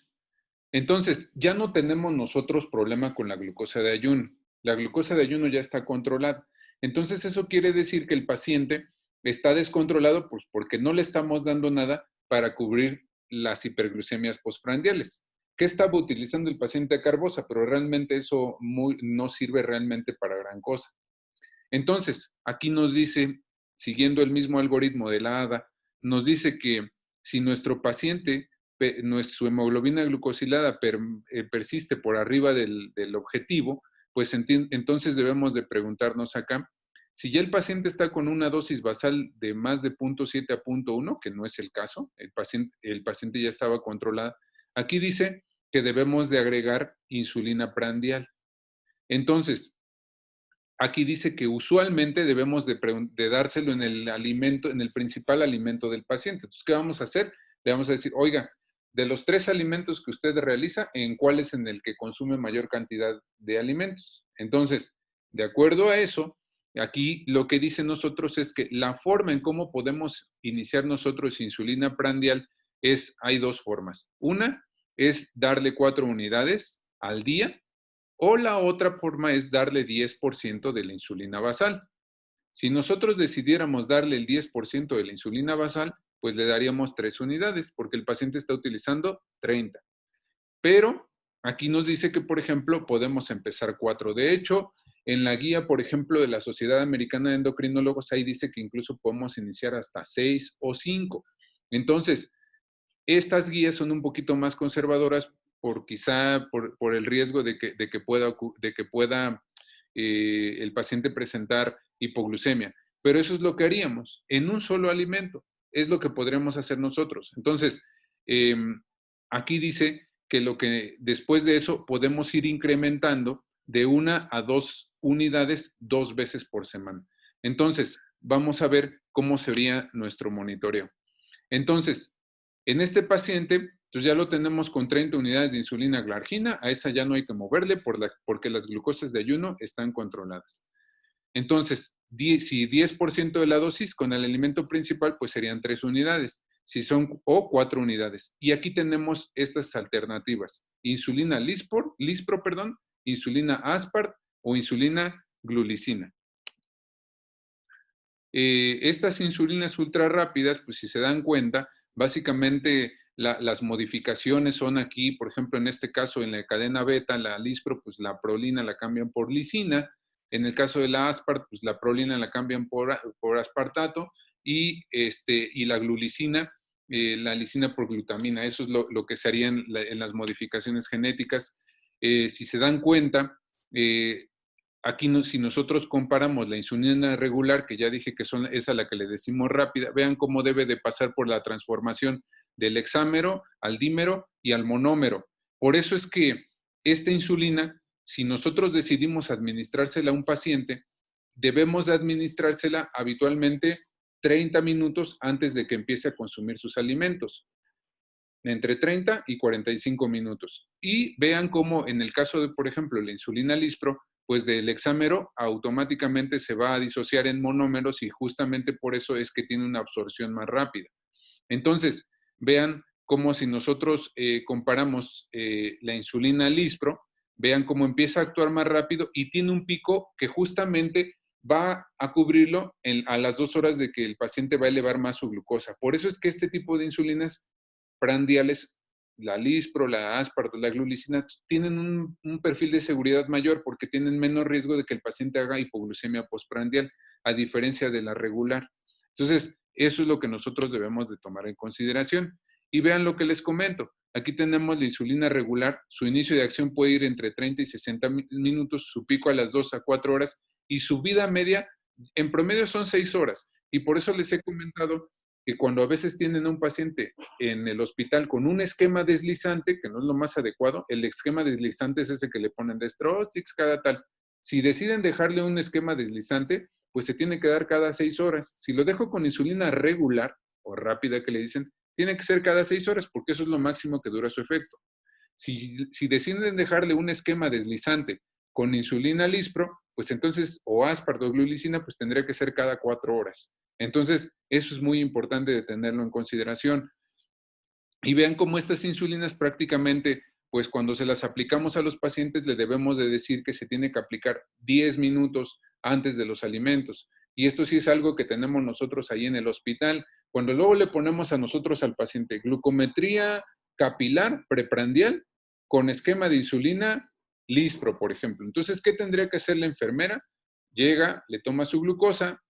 A: Entonces, ya no tenemos nosotros problema con la glucosa de ayuno. La glucosa de ayuno ya está controlada. Entonces, eso quiere decir que el paciente está descontrolado pues, porque no le estamos dando nada para cubrir las hiperglucemias postprandiales. ¿Qué estaba utilizando el paciente acarbosa? Pero realmente eso no sirve realmente para gran cosa. Entonces, aquí nos dice, siguiendo el mismo algoritmo de la ADA, nos dice que si nuestro paciente, su hemoglobina glucosilada persiste por arriba del objetivo, pues entonces debemos de preguntarnos acá, si ya el paciente está con una dosis basal de más de 0.7 a 0.1, que no es el caso, el paciente ya estaba controlado, aquí dice que debemos de agregar insulina prandial. Entonces, aquí dice que usualmente debemos de dárselo en el alimento, en el principal alimento del paciente. Entonces, ¿qué vamos a hacer? Le vamos a decir, oiga, de los 3 alimentos que usted realiza, ¿en cuál es en el que consume mayor cantidad de alimentos? Entonces, de acuerdo a eso, aquí lo que dice nosotros es que la forma en cómo podemos iniciar nosotros insulina prandial hay 2 formas. Una es darle 4 unidades al día, o la otra forma es darle 10% de la insulina basal. Si nosotros decidiéramos darle el 10% de la insulina basal, pues le daríamos 3 unidades, porque el paciente está utilizando 30. Pero aquí nos dice que, por ejemplo, podemos empezar 4. De hecho, en la guía, por ejemplo, de la Sociedad Americana de Endocrinólogos, ahí dice que incluso podemos iniciar hasta 6 o 5. Entonces, estas guías son un poquito más conservadoras quizá por el riesgo de que pueda el paciente presentar hipoglucemia. Pero eso es lo que haríamos en un solo alimento. Es lo que podríamos hacer nosotros. Entonces, aquí dice que después de eso podemos ir incrementando de 1 a 2 unidades 2 veces por semana. Entonces, vamos a ver cómo sería nuestro monitoreo. Entonces, en este paciente, entonces ya lo tenemos con 30 unidades de insulina glargina, a esa ya no hay que moverle porque las glucosas de ayuno están controladas. Entonces, si 10% de la dosis con el alimento principal, pues serían 3 unidades, o 4 unidades. Y aquí tenemos estas alternativas, insulina lispro, insulina aspart o insulina glulicina. Estas insulinas ultra rápidas, pues si se dan cuenta, básicamente las modificaciones son aquí, por ejemplo, en este caso en la cadena beta, la lispro, pues la prolina la cambian por lisina. En el caso de la aspart, pues la prolina la cambian por aspartato y la glulicina, la lisina por glutamina. Eso es lo que se haría en las modificaciones genéticas. Si se dan cuenta, aquí si nosotros comparamos la insulina regular, que ya dije que es a la que le decimos rápida, vean cómo debe de pasar por la transformación del hexámero al dímero y al monómero. Por eso es que esta insulina, si nosotros decidimos administrársela a un paciente, debemos de administrársela habitualmente 30 minutos antes de que empiece a consumir sus alimentos, entre 30 y 45 minutos. Y vean cómo en el caso de, por ejemplo, la insulina lispro, pues del hexámero automáticamente se va a disociar en monómeros y justamente por eso es que tiene una absorción más rápida. Entonces, vean cómo si nosotros comparamos la insulina lispro, vean cómo empieza a actuar más rápido y tiene un pico que justamente va a cubrirlo a las 2 horas de que el paciente va a elevar más su glucosa. Por eso es que este tipo de insulinas prandiales, la Lispro, la Asparto, la glulicina, tienen un perfil de seguridad mayor porque tienen menos riesgo de que el paciente haga hipoglucemia postprandial, a diferencia de la regular. Entonces, eso es lo que nosotros debemos de tomar en consideración. Y vean lo que les comento. Aquí tenemos la insulina regular, su inicio de acción puede ir entre 30 y 60 minutos, su pico a las 2 a 4 horas y su vida media en promedio son 6 horas. Y por eso les he comentado que cuando a veces tienen a un paciente en el hospital con un esquema deslizante, que no es lo más adecuado, el esquema deslizante es ese que le ponen de Dextrostix cada tal. Si deciden dejarle un esquema deslizante, pues se tiene que dar cada 6 horas. Si lo dejo con insulina regular o rápida que le dicen, tiene que ser cada 6 horas porque eso es lo máximo que dura su efecto. Si deciden dejarle un esquema deslizante con insulina Lispro, pues entonces, o Asparto o glulicina, pues tendría que ser cada 4 horas. Entonces, eso es muy importante de tenerlo en consideración. Y vean cómo estas insulinas prácticamente, pues cuando se las aplicamos a los pacientes, le debemos de decir que se tiene que aplicar 10 minutos antes de los alimentos. Y esto sí es algo que tenemos nosotros ahí en el hospital. Cuando luego le ponemos a nosotros al paciente glucometría capilar preprandial con esquema de insulina Lispro, por ejemplo. Entonces, ¿qué tendría que hacer la enfermera? Llega, le toma su glucosa,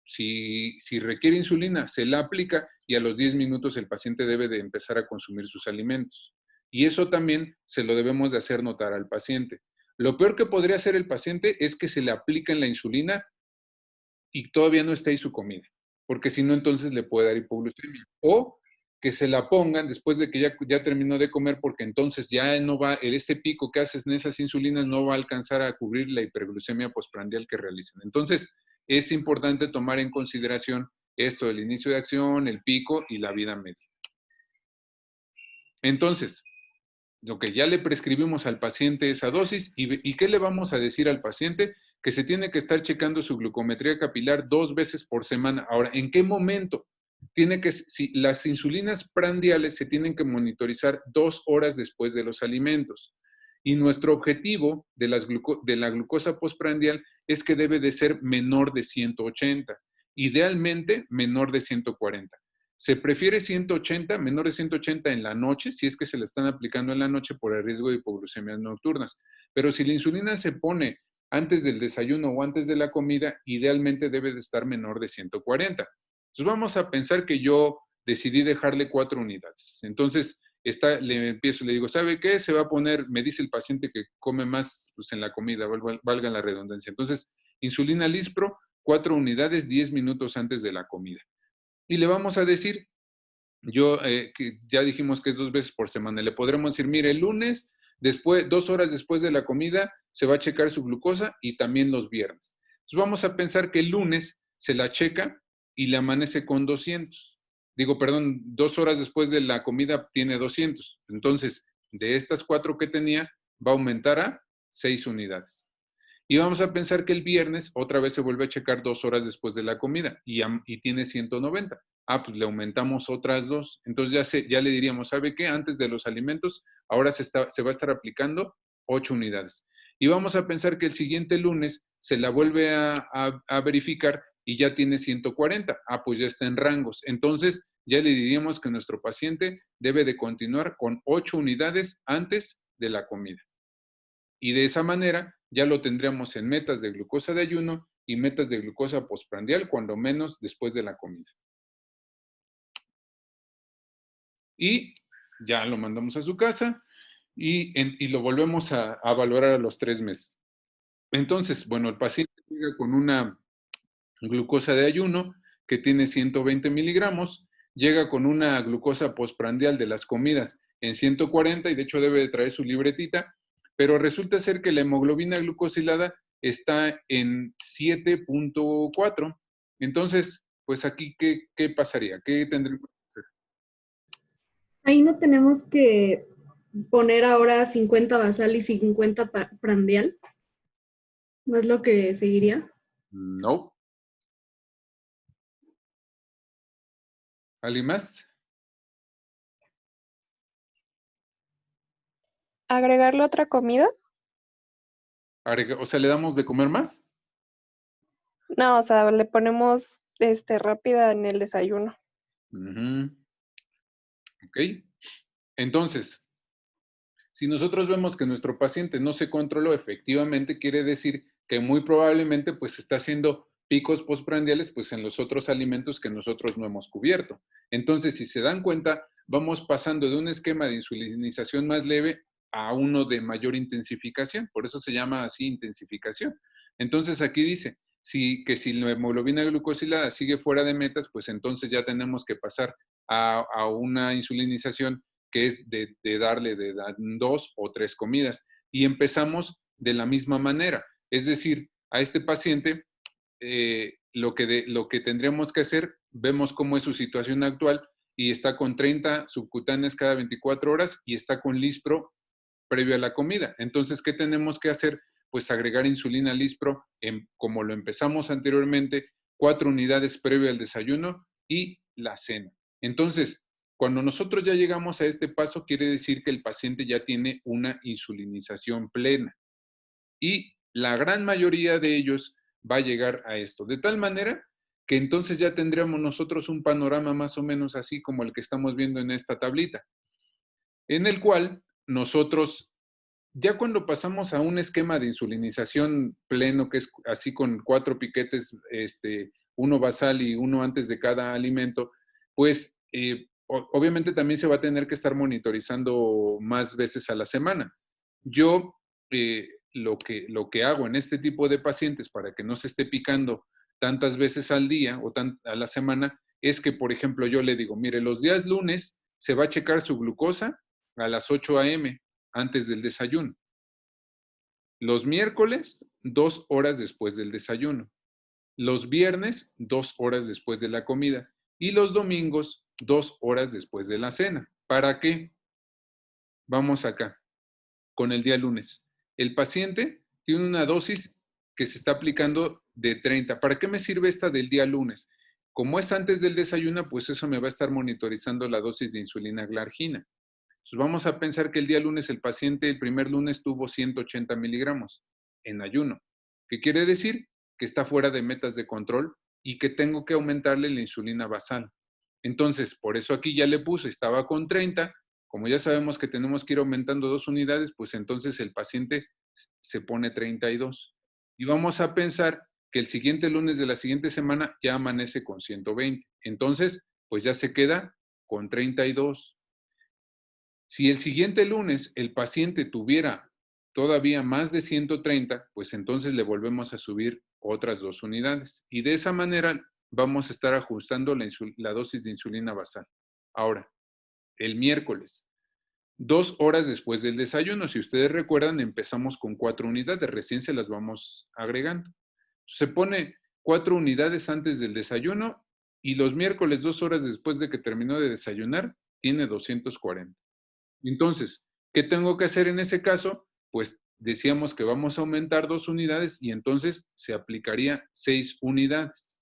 A: si requiere insulina, se la aplica y a los 10 minutos el paciente debe de empezar a consumir sus alimentos. Y eso también se lo debemos de hacer notar al paciente. Lo peor que podría hacer el paciente es que se le apliquen la insulina y todavía no está ahí su comida, porque si no, entonces le puede dar hipoglucemia. O que se la pongan después de que ya terminó de comer, porque entonces ya no va, este pico que haces en esas insulinas no va a alcanzar a cubrir la hiperglucemia postprandial que realicen. Entonces, es importante tomar en consideración esto, el inicio de acción, el pico y la vida media. Entonces, lo que ya le prescribimos al paciente esa dosis, ¿y qué le vamos a decir al paciente? Que se tiene que estar checando su glucometría capilar 2 veces por semana. Ahora, ¿en qué momento? Si las insulinas prandiales se tienen que monitorizar 2 horas después de los alimentos. Y nuestro objetivo de la glucosa postprandial es que debe de ser menor de 180, idealmente menor de 140. Se prefiere 180, menor de 180 en la noche, si es que se le están aplicando en la noche por el riesgo de hipoglucemias nocturnas. Pero si la insulina se pone antes del desayuno o antes de la comida, idealmente debe de estar menor de 140. Entonces vamos a pensar que yo decidí dejarle 4 unidades. Entonces le digo, ¿sabe qué? Se va a poner, me dice el paciente que come más pues, en la comida, valga la redundancia. Entonces, insulina Lispro, 4 unidades, 10 minutos antes de la comida. Y le vamos a decir, que ya dijimos que es 2 veces por semana, le podremos decir, mire, el lunes, 2 horas después de la comida, se va a checar su glucosa y también los viernes. Entonces vamos a pensar que el lunes se la checa y le amanece con 200. Digo, perdón, 2 horas después de la comida tiene 200. Entonces, de estas 4 que tenía, va a aumentar a 6 unidades. Y vamos a pensar que el viernes otra vez se vuelve a checar 2 horas después de la comida y tiene 190. Ah, pues le aumentamos otras 2. Entonces ya le diríamos, ¿sabe qué? Antes de los alimentos, ahora se va a estar aplicando 8 unidades. Y vamos a pensar que el siguiente lunes se la vuelve a verificar y ya tiene 140. Ah, pues ya está en rangos. Entonces ya le diríamos que nuestro paciente debe de continuar con 8 unidades antes de la comida. Y de esa manera ya lo tendríamos en metas de glucosa de ayuno y metas de glucosa postprandial, cuando menos después de la comida. Y ya lo mandamos a su casa y lo volvemos a valorar a los 3 meses. Entonces, bueno, el paciente llega con una glucosa de ayuno que tiene 120 miligramos, llega con una glucosa postprandial de las comidas en 140 y de hecho debe de traer su libretita, pero resulta ser que la hemoglobina glucosilada está en 7.4. Entonces, pues aquí, ¿qué pasaría? ¿Qué tendríamos que hacer?
H: Ahí no tenemos que poner ahora 50 basal y 50 prandial. ¿No es lo que seguiría?
A: No. ¿Alguien más?
D: ¿Agregarle otra comida?
A: O sea, ¿le damos de comer más?
D: No, o sea, le ponemos rápida en el desayuno.
A: Ujú. Ok. Entonces, si nosotros vemos que nuestro paciente no se controló efectivamente, quiere decir que muy probablemente pues está haciendo picos postprandiales pues en los otros alimentos que nosotros no hemos cubierto. Entonces, si se dan cuenta, vamos pasando de un esquema de insulinización más leve a uno de mayor intensificación. Por eso se llama así intensificación. Entonces, aquí dice que si la hemoglobina glucosilada sigue fuera de metas, pues entonces ya tenemos que pasar a una insulinización que es de darle de 2 o 3 comidas. Y empezamos de la misma manera. Es decir, a este paciente lo que tendríamos que hacer, vemos cómo es su situación actual y está con 30 subcutáneas cada 24 horas y está con Lispro previo a la comida. Entonces, ¿qué tenemos que hacer? Pues agregar insulina Lispro, como lo empezamos anteriormente, 4 unidades previo al desayuno y la cena. Entonces, cuando nosotros ya llegamos a este paso, quiere decir que el paciente ya tiene una insulinización plena. Y la gran mayoría de ellos va a llegar a esto. De tal manera que entonces ya tendríamos nosotros un panorama más o menos así como el que estamos viendo en esta tablita, en el cual nosotros, ya cuando pasamos a un esquema de insulinización pleno, que es así con 4 piquetes, uno basal y uno antes de cada alimento, pues obviamente también se va a tener que estar monitorizando más veces a la semana. Yo lo que hago en este tipo de pacientes para que no se esté picando tantas veces al día o a la semana es que, por ejemplo, yo le digo, mire, los días lunes se va a checar su glucosa a las 8 a.m. antes del desayuno. Los miércoles, 2 horas después del desayuno. Los viernes, 2 horas después de la comida. Y los domingos, 2 horas después de la cena. ¿Para qué? Vamos acá, con el día lunes. El paciente tiene una dosis que se está aplicando de 30. ¿Para qué me sirve esta del día lunes? Como es antes del desayuno, pues eso me va a estar monitorizando la dosis de insulina glargina. Entonces vamos a pensar que el día lunes el paciente, el primer lunes, tuvo 180 miligramos en ayuno. ¿Qué quiere decir? Que está fuera de metas de control y que tengo que aumentarle la insulina basal. Entonces, por eso aquí ya le puse, estaba con 30. Como ya sabemos que tenemos que ir aumentando 2 unidades, pues entonces el paciente se pone 32. Y vamos a pensar que el siguiente lunes de la siguiente semana ya amanece con 120. Entonces, pues ya se queda con 32. Si el siguiente lunes el paciente tuviera todavía más de 130, pues entonces le volvemos a subir otras 2 unidades. Y de esa manera vamos a estar ajustando la dosis de insulina basal. Ahora, el miércoles, 2 horas después del desayuno, si ustedes recuerdan, empezamos con 4 unidades, recién se las vamos agregando. Se pone 4 unidades antes del desayuno y los miércoles, 2 horas después de que terminó de desayunar, tiene 240. Entonces, ¿qué tengo que hacer en ese caso? Pues decíamos que vamos a aumentar 2 unidades y entonces se aplicaría 6 unidades.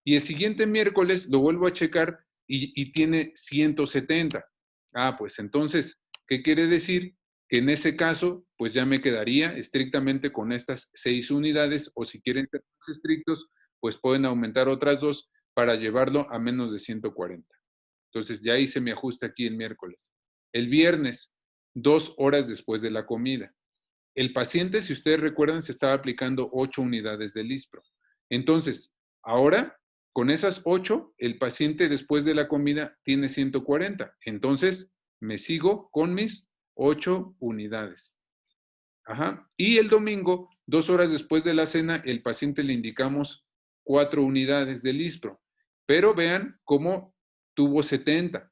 A: Y el siguiente miércoles lo vuelvo a checar y tiene 170. Ah, pues entonces, ¿qué quiere decir? Que en ese caso, pues ya me quedaría estrictamente con estas 6 unidades, o si quieren ser más estrictos, pues pueden aumentar otras 2 para llevarlo a menos de 140. Entonces ya hice mi ajuste aquí el miércoles. El viernes, 2 horas después de la comida. El paciente, si ustedes recuerdan, se estaba aplicando 8 unidades de Lispro. Entonces, ahora, con esas 8, el paciente después de la comida tiene 140. Entonces, me sigo con mis 8 unidades. Ajá. Y el domingo, 2 horas después de la cena, el paciente le indicamos 4 unidades de Lispro. Pero vean cómo tuvo 70.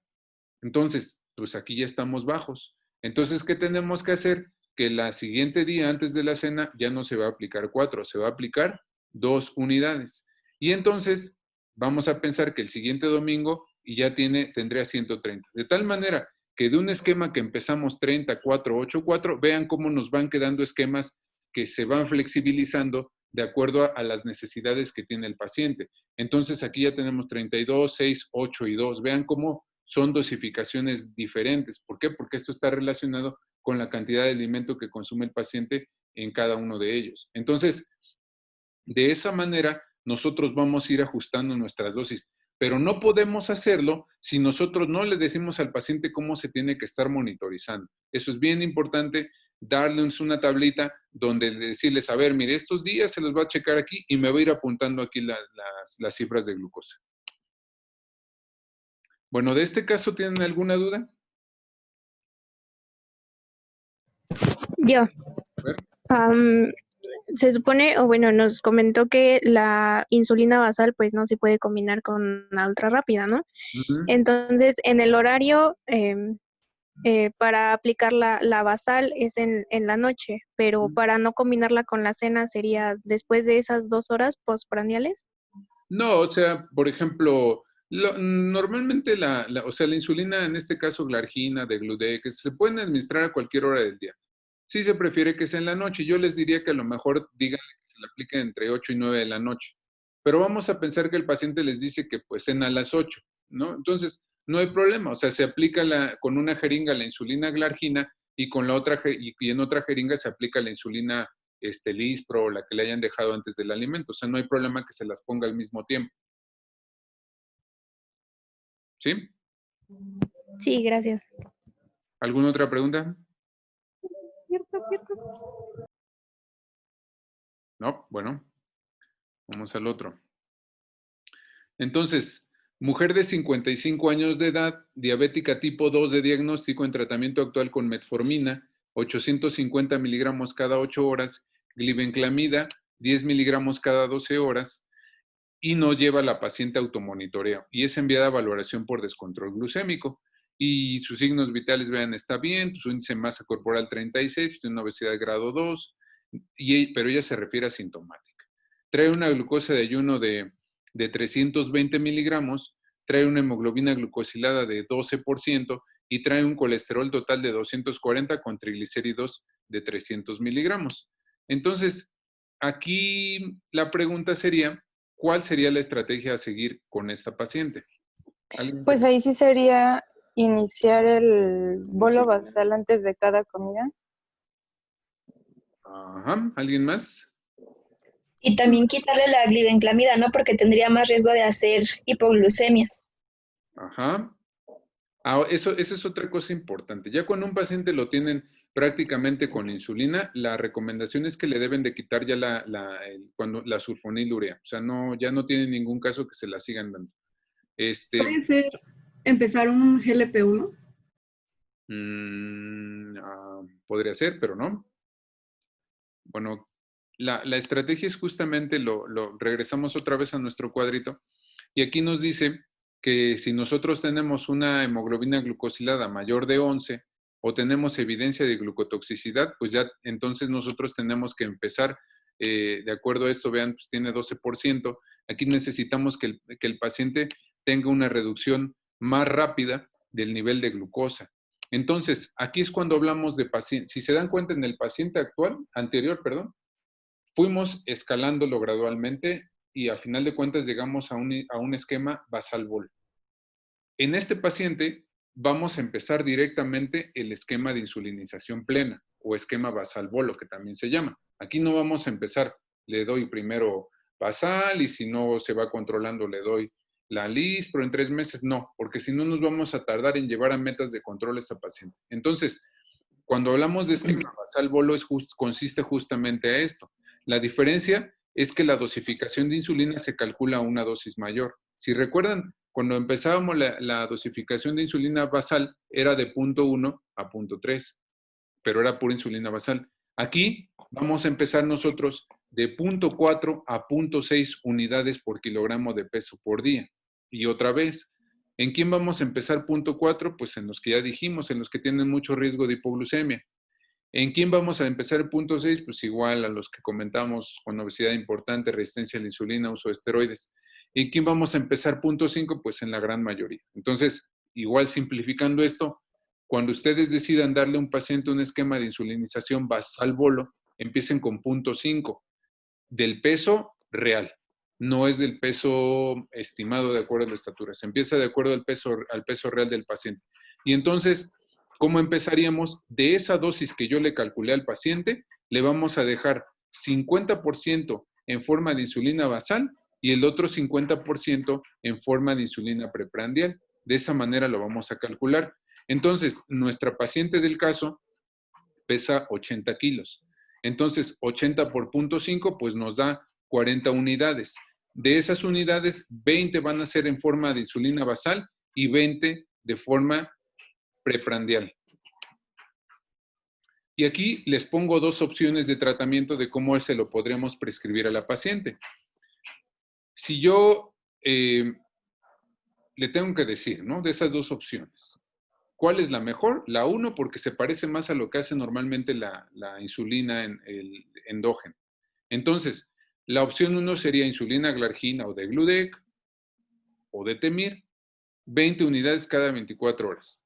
A: Entonces, pues aquí ya estamos bajos. Entonces, ¿qué tenemos que hacer? Que el siguiente día antes de la cena ya no se va a aplicar 4, se va a aplicar 2 unidades. Y entonces vamos a pensar que el siguiente domingo y ya tendría 130. De tal manera que de un esquema que empezamos 30, 4, 8, 4, vean cómo nos van quedando esquemas que se van flexibilizando de acuerdo a las necesidades que tiene el paciente. Entonces aquí ya tenemos 32, 6, 8 y 2. Vean cómo son dosificaciones diferentes. ¿Por qué? Porque esto está relacionado con la cantidad de alimento que consume el paciente en cada uno de ellos. Entonces, de esa manera, nosotros vamos a ir ajustando nuestras dosis, pero no podemos hacerlo si nosotros no le decimos al paciente cómo se tiene que estar monitorizando. Eso es bien importante, darles una tablita donde decirles, a ver, mire, estos días se los va a checar aquí y me va a ir apuntando aquí las cifras de glucosa. Bueno, ¿de este caso tienen alguna duda?
D: Yo. Se supone, o bueno, nos comentó que la insulina basal pues no se puede combinar con la ultra rápida, ¿no? Entonces, en el horario para aplicar la basal es en la noche, pero para no combinarla con la cena sería después de esas 2 horas postprandiales.
A: No, o sea, por ejemplo, normalmente o sea, la insulina, en este caso glargina, de Gludex, se pueden administrar a cualquier hora del día. Sí se prefiere que sea en la noche. Yo les diría que a lo mejor díganle que se la apliquen entre 8 y 9 de la noche. Pero vamos a pensar que el paciente les dice que pues cena a las 8, ¿no? Entonces, no hay problema. O sea, se aplica con una jeringa la insulina glargina y con la otra y en otra jeringa se aplica la insulina Lispro o la que le hayan dejado antes del alimento. O sea, no hay problema que se las ponga al mismo tiempo. ¿Sí?
D: Sí, gracias.
A: ¿Alguna otra pregunta? No, bueno, vamos al otro. Entonces, mujer de 55 años de edad, diabética tipo 2 de diagnóstico en tratamiento actual con metformina, 850 miligramos cada 8 horas, glibenclamida, 10 miligramos cada 12 horas, y no lleva a la paciente automonitoreo, y es enviada a valoración por descontrol glucémico. Y sus signos vitales, vean, está bien, su índice de masa corporal 36, tiene una obesidad de grado 2, pero ella se refiere asintomática. Trae una glucosa de ayuno de 320 miligramos, trae una hemoglobina glucosilada de 12% y trae un colesterol total de 240 con triglicéridos de 300 miligramos. Entonces, aquí la pregunta sería, ¿cuál sería la estrategia a seguir con esta paciente?
B: Pues ahí sí sería iniciar el bolo basal antes de cada comida.
A: Ajá, ¿alguien más?
I: Y también quitarle la glibenclamida, ¿no? Porque tendría más riesgo de hacer hipoglucemias.
A: Ajá. Esa es otra cosa importante. Ya cuando un paciente lo tienen prácticamente con insulina, la recomendación es que le deben de quitar ya la sulfonilurea. O sea, ya no tiene ningún caso que se la sigan dando.
H: ¿Puede ser empezar un GLP-1?
A: Podría ser, pero no. Bueno, la estrategia es justamente, regresamos otra vez a nuestro cuadrito, y aquí nos dice que si nosotros tenemos una hemoglobina glucosilada mayor de 11 o tenemos evidencia de glucotoxicidad, pues ya entonces nosotros tenemos que empezar, de acuerdo a esto, vean, pues tiene 12%, aquí necesitamos que el paciente tenga una reducción más rápida del nivel de glucosa. Entonces, aquí es cuando hablamos de paciente. Si se dan cuenta, en el paciente anterior, fuimos escalándolo gradualmente y a final de cuentas llegamos a un esquema basal-bol. En este paciente vamos a empezar directamente el esquema de insulinización plena o esquema basal-bol, lo que también se llama. Aquí no vamos a empezar, le doy primero basal y si no se va controlando le doy la Lispro en 3 meses, no, porque si no nos vamos a tardar en llevar a metas de control a esta paciente. Entonces, cuando hablamos de esquema basal-bolo consiste justamente a esto. La diferencia es que la dosificación de insulina se calcula a una dosis mayor. Si recuerdan, cuando empezábamos la dosificación de insulina basal era de 0.1 a 0.3, pero era pura insulina basal. Aquí vamos a empezar nosotros de 0.4 a 0.6 unidades por kilogramo de peso por día. Y otra vez, ¿en quién vamos a empezar 0.4? Pues en los que ya dijimos, en los que tienen mucho riesgo de hipoglucemia. ¿En quién vamos a empezar 0.6? Pues igual a los que comentamos con obesidad importante, resistencia a la insulina, uso de esteroides. ¿En quién vamos a empezar 0.5? Pues en la gran mayoría. Entonces, igual simplificando esto, cuando ustedes decidan darle a un paciente un esquema de insulinización basal-bolo, empiecen con 0.5 del peso real. No es del peso estimado de acuerdo a la estatura. Se empieza de acuerdo al peso real del paciente. Y entonces, ¿cómo empezaríamos? De esa dosis que yo le calculé al paciente, le vamos a dejar 50% en forma de insulina basal y el otro 50% en forma de insulina preprandial. De esa manera lo vamos a calcular. Entonces, nuestra paciente del caso pesa 80 kilos. Entonces, 80 por 0.5, pues nos da 40 unidades. De esas unidades, 20 van a ser en forma de insulina basal y 20 de forma preprandial. Y aquí les pongo dos opciones de tratamiento de cómo se lo podremos prescribir a la paciente. Si yo le tengo que decir, ¿no? De esas dos opciones, ¿cuál es la mejor? La 1, porque se parece más a lo que hace normalmente la insulina endógena. Entonces, la opción 1 sería insulina glargina o de Gludec o de Temir, 20 unidades cada 24 horas.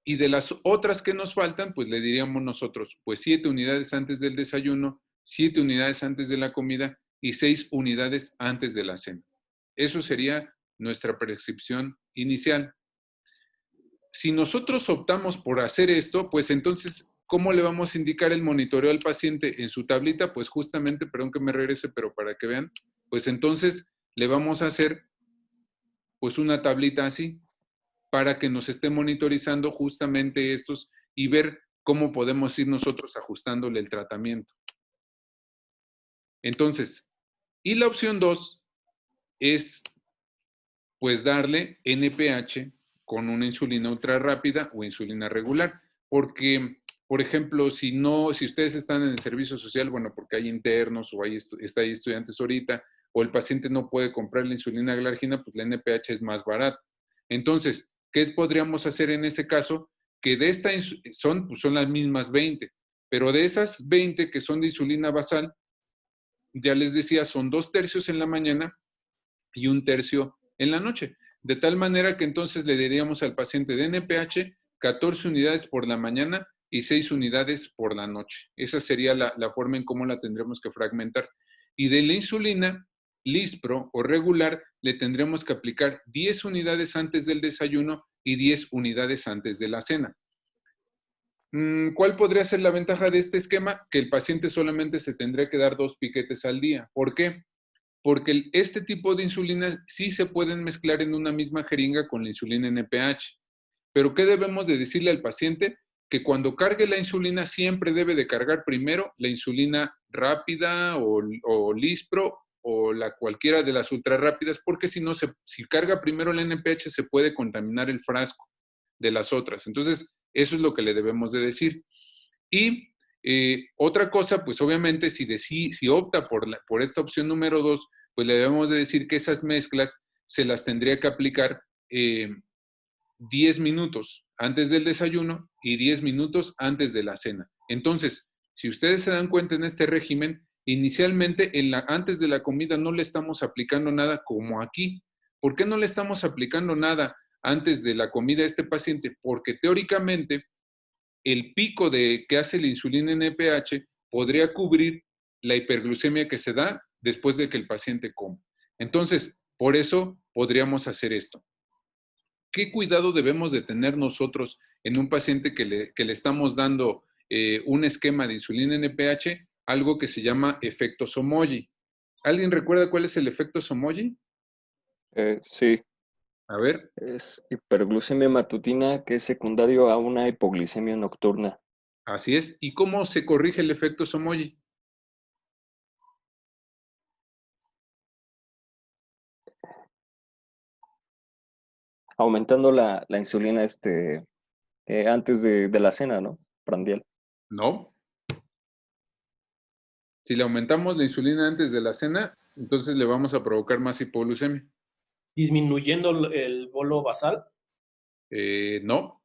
A: Y de las otras que nos faltan, pues le diríamos nosotros, pues 7 unidades antes del desayuno, 7 unidades antes de la comida y 6 unidades antes de la cena. Eso sería nuestra prescripción inicial. Si nosotros optamos por hacer esto, pues entonces, ¿cómo le vamos a indicar el monitoreo al paciente en su tablita? Pues justamente, perdón que me regrese, pero para que vean, pues entonces le vamos a hacer pues una tablita así, para que nos esté monitorizando justamente estos y ver cómo podemos ir nosotros ajustándole el tratamiento. Entonces, y la opción 2 es pues darle NPH con una insulina ultra rápida o insulina regular, porque, por ejemplo, si ustedes están en el servicio social, bueno, porque hay internos o hay estudiantes ahorita, o el paciente no puede comprar la insulina glargina, pues la NPH es más barata. Entonces, ¿qué podríamos hacer en ese caso? Que de esta son las mismas 20, pero de esas 20 que son de insulina basal, ya les decía, son 2/3 en la mañana y 1/3 en la noche. De tal manera que entonces le diríamos al paciente de NPH 14 unidades por la mañana y 6 unidades por la noche. Esa sería la forma en cómo la tendremos que fragmentar. Y de la insulina Lispro o regular le tendremos que aplicar 10 unidades antes del desayuno y 10 unidades antes de la cena. ¿Cuál podría ser la ventaja de este esquema? Que el paciente solamente se tendría que dar 2 piquetes al día. ¿Por qué? Porque este tipo de insulinas sí se pueden mezclar en una misma jeringa con la insulina NPH. Pero ¿qué debemos de decirle al paciente? Que cuando cargue la insulina siempre debe de cargar primero la insulina rápida o Lispro o cualquiera de las ultra rápidas, porque si no, si carga primero la NPH se puede contaminar el frasco de las otras. Entonces, eso es lo que le debemos de decir. Y otra cosa, pues obviamente, si opta por esta opción número 2, pues le debemos de decir que esas mezclas se las tendría que aplicar 10 minutos antes del desayuno y 10 minutos antes de la cena. Entonces, si ustedes se dan cuenta en este régimen, inicialmente antes de la comida no le estamos aplicando nada como aquí. ¿Por qué no le estamos aplicando nada antes de la comida a este paciente? Porque teóricamente el pico que hace la insulina NPH podría cubrir la hiperglucemia que se da después de que el paciente come. Entonces, por eso podríamos hacer esto. ¿Qué cuidado debemos de tener nosotros en un paciente que le estamos dando un esquema de insulina NPH? Algo que se llama efecto Somogy. ¿Alguien recuerda cuál es el efecto Somogy?
J: Sí.
A: A ver.
J: Es hiperglucemia matutina que es secundario a una hipoglicemia nocturna.
A: Así es. ¿Y cómo se corrige el efecto Somogy?
J: Aumentando la insulina antes de la cena, ¿no? Prandial.
A: No. Si le aumentamos la insulina antes de la cena, entonces le vamos a provocar más hipoglucemia.
K: ¿Disminuyendo el bolo basal?
A: No.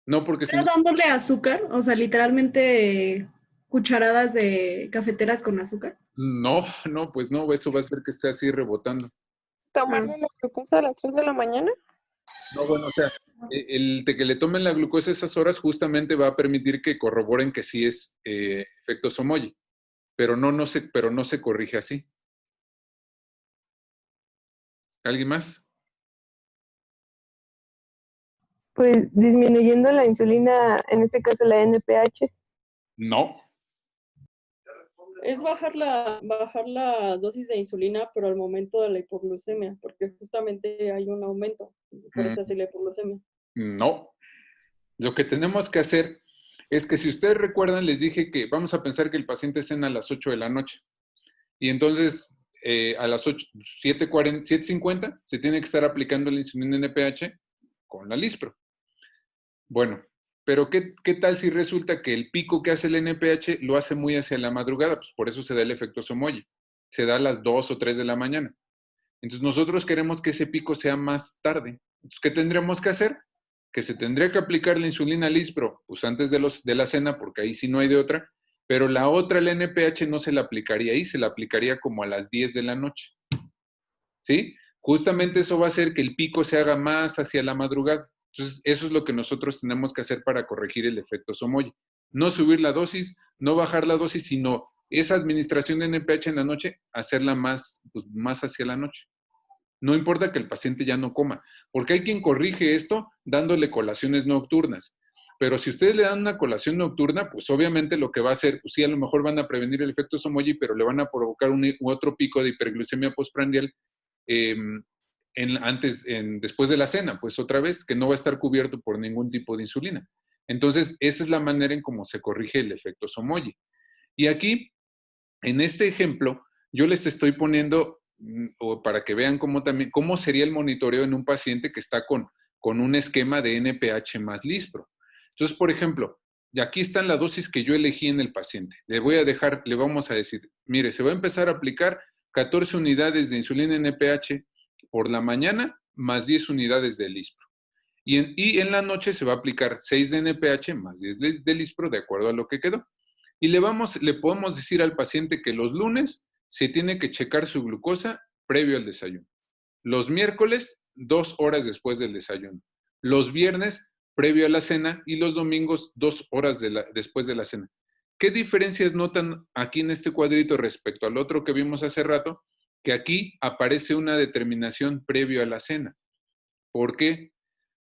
A: No, porque
H: ¿Pero dándole azúcar? O sea, literalmente cucharadas de cafeteras con azúcar.
A: No, pues no, eso va a hacer que esté así rebotando.
B: ¿Tomarle la glucosa a las 3 de la mañana?
A: No, bueno, o sea, el de que le tomen la glucosa a esas horas justamente va a permitir que corroboren que sí es efecto Somogy, pero no se corrige así. ¿Alguien más?
B: Pues disminuyendo la insulina, en este caso la NPH.
A: No.
L: Es bajar la dosis de insulina, pero al momento de la hipoglucemia, porque justamente hay un aumento, por eso hace la hipoglucemia.
A: No. Lo que tenemos que hacer es que si ustedes recuerdan, les dije que vamos a pensar que el paciente cena a las 8 de la noche. Y entonces a las 7:50 se tiene que estar aplicando la insulina NPH con la Lispro. Bueno, pero ¿qué tal si resulta que el pico que hace el NPH lo hace muy hacia la madrugada? Pues por eso se da el efecto Somogy. Se da a las 2 o 3 de la mañana. Entonces nosotros queremos que ese pico sea más tarde. Entonces, ¿qué tendremos que hacer? Que se tendría que aplicar la insulina Lispro, pues antes de la cena, porque ahí sí no hay de otra, pero la otra, el NPH, no se la aplicaría ahí, se la aplicaría como a las 10 de la noche. ¿Sí? Justamente eso va a hacer que el pico se haga más hacia la madrugada. Entonces, eso es lo que nosotros tenemos que hacer para corregir el efecto Somogy. No subir la dosis, no bajar la dosis, sino esa administración de NPH en la noche, hacerla más, pues, más hacia la noche. No importa que el paciente ya no coma, porque hay quien corrige esto dándole colaciones nocturnas. Pero si ustedes le dan una colación nocturna, pues obviamente lo que va a hacer, pues sí, a lo mejor van a prevenir el efecto Somogy, pero le van a provocar otro pico de hiperglucemia postprandial después de la cena, pues otra vez, que no va a estar cubierto por ningún tipo de insulina. Entonces, esa es la manera en cómo se corrige el efecto Somogy. Y aquí, en este ejemplo, yo les estoy poniendo, para que vean cómo sería el monitoreo en un paciente que está con un esquema de NPH más Lispro. Entonces, por ejemplo, y aquí están la dosis que yo elegí en el paciente. Le vamos a decir, mire, se va a empezar a aplicar 14 unidades de insulina NPH por la mañana, más 10 unidades de Lispro. Y en la noche se va a aplicar 6 de NPH más 10 de Lispro, de acuerdo a lo que quedó. Y le podemos decir al paciente que los lunes se tiene que checar su glucosa previo al desayuno. Los miércoles, 2 horas después del desayuno. Los viernes, previo a la cena. Y los domingos, 2 horas después de la cena. ¿Qué diferencias notan aquí en este cuadrito respecto al otro que vimos hace rato? Que aquí aparece una determinación previo a la cena. ¿Por qué?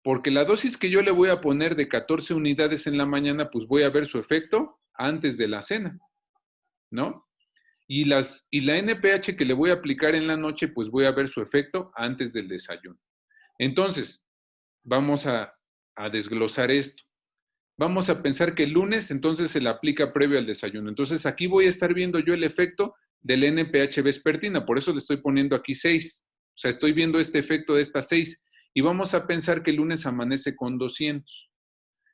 A: Porque la dosis que yo le voy a poner de 14 unidades en la mañana, pues voy a ver su efecto antes de la cena, ¿no? Y la NPH que le voy a aplicar en la noche, pues voy a ver su efecto antes del desayuno. Entonces, vamos a desglosar esto. Vamos a pensar que el lunes entonces se le aplica previo al desayuno. Entonces aquí voy a estar viendo yo el efecto del NPH vespertina. Por eso le estoy poniendo aquí 6. O sea, estoy viendo este efecto de estas 6. Y vamos a pensar que el lunes amanece con 200.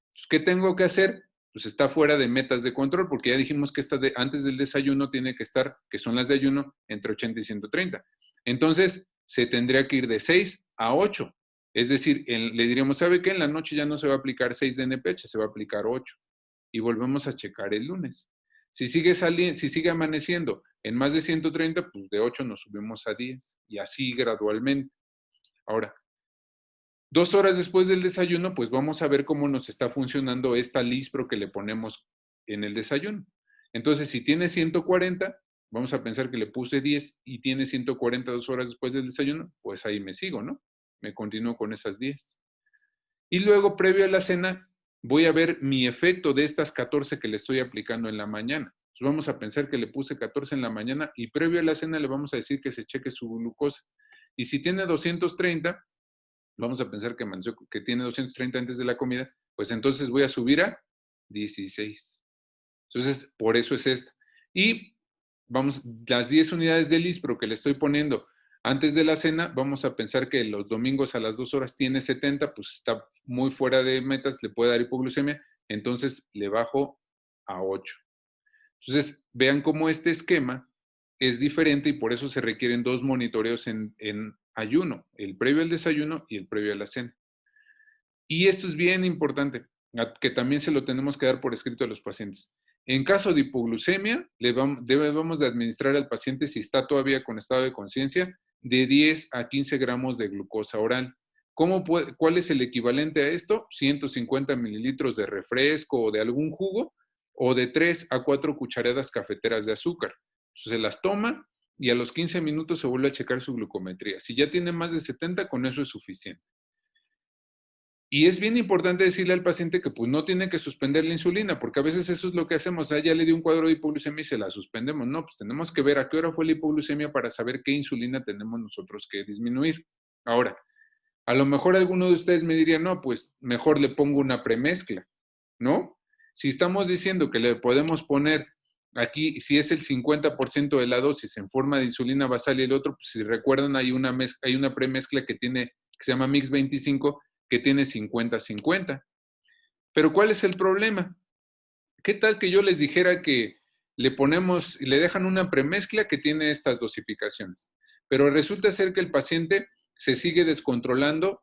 A: Entonces, ¿qué tengo que hacer? Pues está fuera de metas de control, porque ya dijimos que antes del desayuno tiene que estar, que son las de ayuno, entre 80 y 130. Entonces, se tendría que ir de 6 a 8. Es decir, le diríamos, ¿sabe qué? En la noche ya no se va a aplicar 6 de NPH, se va a aplicar 8. Y volvemos a checar el lunes. Si sigue amaneciendo en más de 130, pues de 8 nos subimos a 10. Y así gradualmente. Ahora, 2 horas después del desayuno, pues vamos a ver cómo nos está funcionando esta Lispro que le ponemos en el desayuno. Entonces, si tiene 140, vamos a pensar que le puse 10 y tiene 140 2 horas después del desayuno, pues ahí me sigo, ¿no? Me continúo con esas 10. Y luego, previo a la cena, voy a ver mi efecto de estas 14 que le estoy aplicando en la mañana. Entonces, vamos a pensar que le puse 14 en la mañana y previo a la cena le vamos a decir que se cheque su glucosa. Y si tiene 230, vamos a pensar que tiene 230 antes de la comida, pues entonces voy a subir a 16. Entonces, por eso es esta. Y las 10 unidades de Lispro que le estoy poniendo antes de la cena, vamos a pensar que los domingos a las 2 horas tiene 70, pues está muy fuera de metas, le puede dar hipoglucemia, entonces le bajo a 8. Entonces, vean cómo este esquema es diferente y por eso se requieren 2 monitoreos en ayuno, el previo al desayuno y el previo a la cena. Y esto es bien importante, que también se lo tenemos que dar por escrito a los pacientes. En caso de hipoglucemia, debemos de administrar al paciente, si está todavía con estado de conciencia, de 10 a 15 gramos de glucosa oral. ¿Cuál es el equivalente a esto? 150 mililitros de refresco o de algún jugo, o de 3 a 4 cucharadas cafeteras de azúcar. Se las toma y a los 15 minutos se vuelve a checar su glucometría. Si ya tiene más de 70, con eso es suficiente. Y es bien importante decirle al paciente que pues no tiene que suspender la insulina, porque a veces eso es lo que hacemos. Ya le dio un cuadro de hipoglucemia y se la suspendemos. No, pues tenemos que ver a qué hora fue la hipoglucemia para saber qué insulina tenemos nosotros que disminuir. Ahora, a lo mejor alguno de ustedes me diría, no, pues mejor le pongo una premezcla, ¿no? Si estamos diciendo que le podemos poner aquí, si es el 50% de la dosis en forma de insulina basal y el otro, pues si recuerdan, hay una premezcla que se llama Mix 25, que tiene 50-50. Pero ¿cuál es el problema? ¿Qué tal que yo les dijera que le ponemos y le dejan una premezcla que tiene estas dosificaciones? Pero resulta ser que el paciente se sigue descontrolando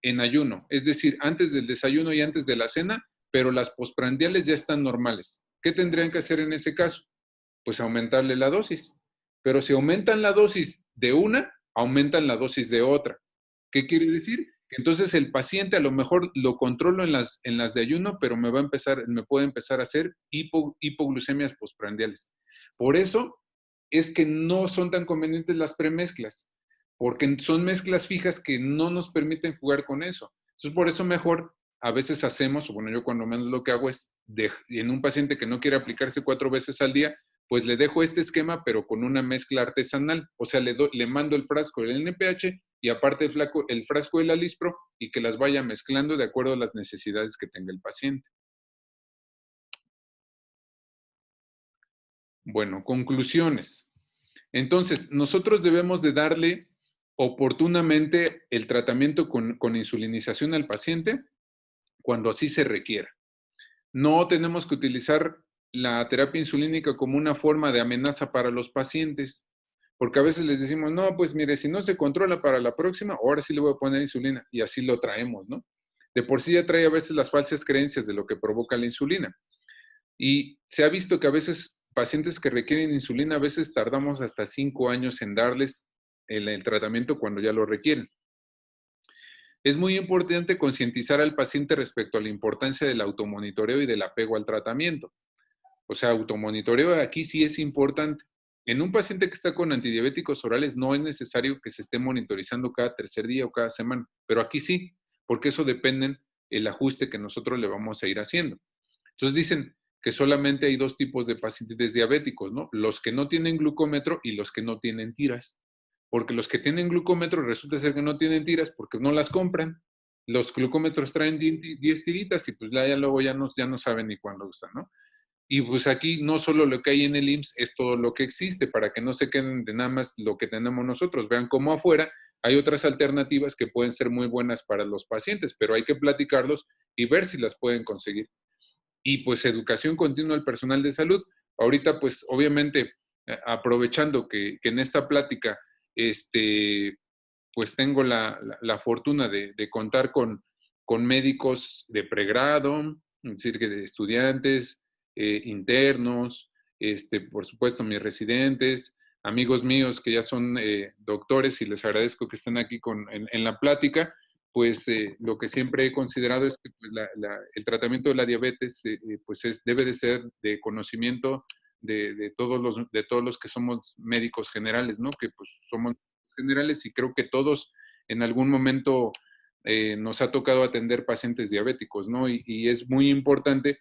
A: en ayuno, es decir, antes del desayuno y antes de la cena, pero las postprandiales ya están normales. ¿Qué tendrían que hacer en ese caso? Pues aumentarle la dosis. Pero si aumentan la dosis de una, aumentan la dosis de otra. ¿Qué quiere decir? Que entonces el paciente a lo mejor lo controlo en las de ayuno, pero me puede empezar a hacer hipoglucemias postprandiales. Por eso es que no son tan convenientes las premezclas, porque son mezclas fijas que no nos permiten jugar con eso. Entonces, por eso mejor a veces hacemos, o bueno, yo cuando menos lo que hago es, en un paciente que no quiere aplicarse 4 veces al día, pues le dejo este esquema, pero con una mezcla artesanal. O sea, le mando el frasco del NPH y aparte el frasco del Alispro y que las vaya mezclando de acuerdo a las necesidades que tenga el paciente. Bueno, conclusiones. Entonces, nosotros debemos de darle oportunamente el tratamiento con insulinización al paciente cuando así se requiera. No tenemos que utilizar la terapia insulínica como una forma de amenaza para los pacientes, porque a veces les decimos, no, pues mire, si no se controla para la próxima, ahora sí le voy a poner insulina, y así lo traemos, ¿no? De por sí ya trae a veces las falsas creencias de lo que provoca la insulina. Y se ha visto que a veces pacientes que requieren insulina, a veces tardamos hasta 5 años en darles el tratamiento cuando ya lo requieren. Es muy importante concientizar al paciente respecto a la importancia del automonitoreo y del apego al tratamiento. O sea, automonitoreo aquí sí es importante. En un paciente que está con antidiabéticos orales no es necesario que se esté monitorizando cada tercer día o cada semana, pero aquí sí, porque eso depende el ajuste que nosotros le vamos a ir haciendo. Entonces dicen que solamente hay 2 tipos de pacientes diabéticos, ¿no? Los que no tienen glucómetro y los que no tienen tiras. Porque los que tienen glucómetro resulta ser que no tienen tiras porque no las compran. Los glucómetros traen 10 tiritas y pues ya luego ya no saben ni cuándo usan, ¿no? Y pues aquí no solo lo que hay en el IMSS es todo lo que existe, para que no se queden de nada más lo que tenemos nosotros. Vean cómo afuera hay otras alternativas que pueden ser muy buenas para los pacientes, pero hay que platicarlos y ver si las pueden conseguir. Y pues educación continua al personal de salud. Ahorita pues obviamente aprovechando que en esta plática pues tengo la fortuna de contar con médicos de pregrado, es decir, que de estudiantes, internos, por supuesto mis residentes, amigos míos que ya son doctores y les agradezco que estén aquí en la plática, pues lo que siempre he considerado es que pues, el tratamiento de la diabetes pues debe de ser de conocimiento de todos los que somos médicos generales, ¿no? Que pues somos generales y creo que todos en algún momento nos ha tocado atender pacientes diabéticos, ¿no? Y es muy importante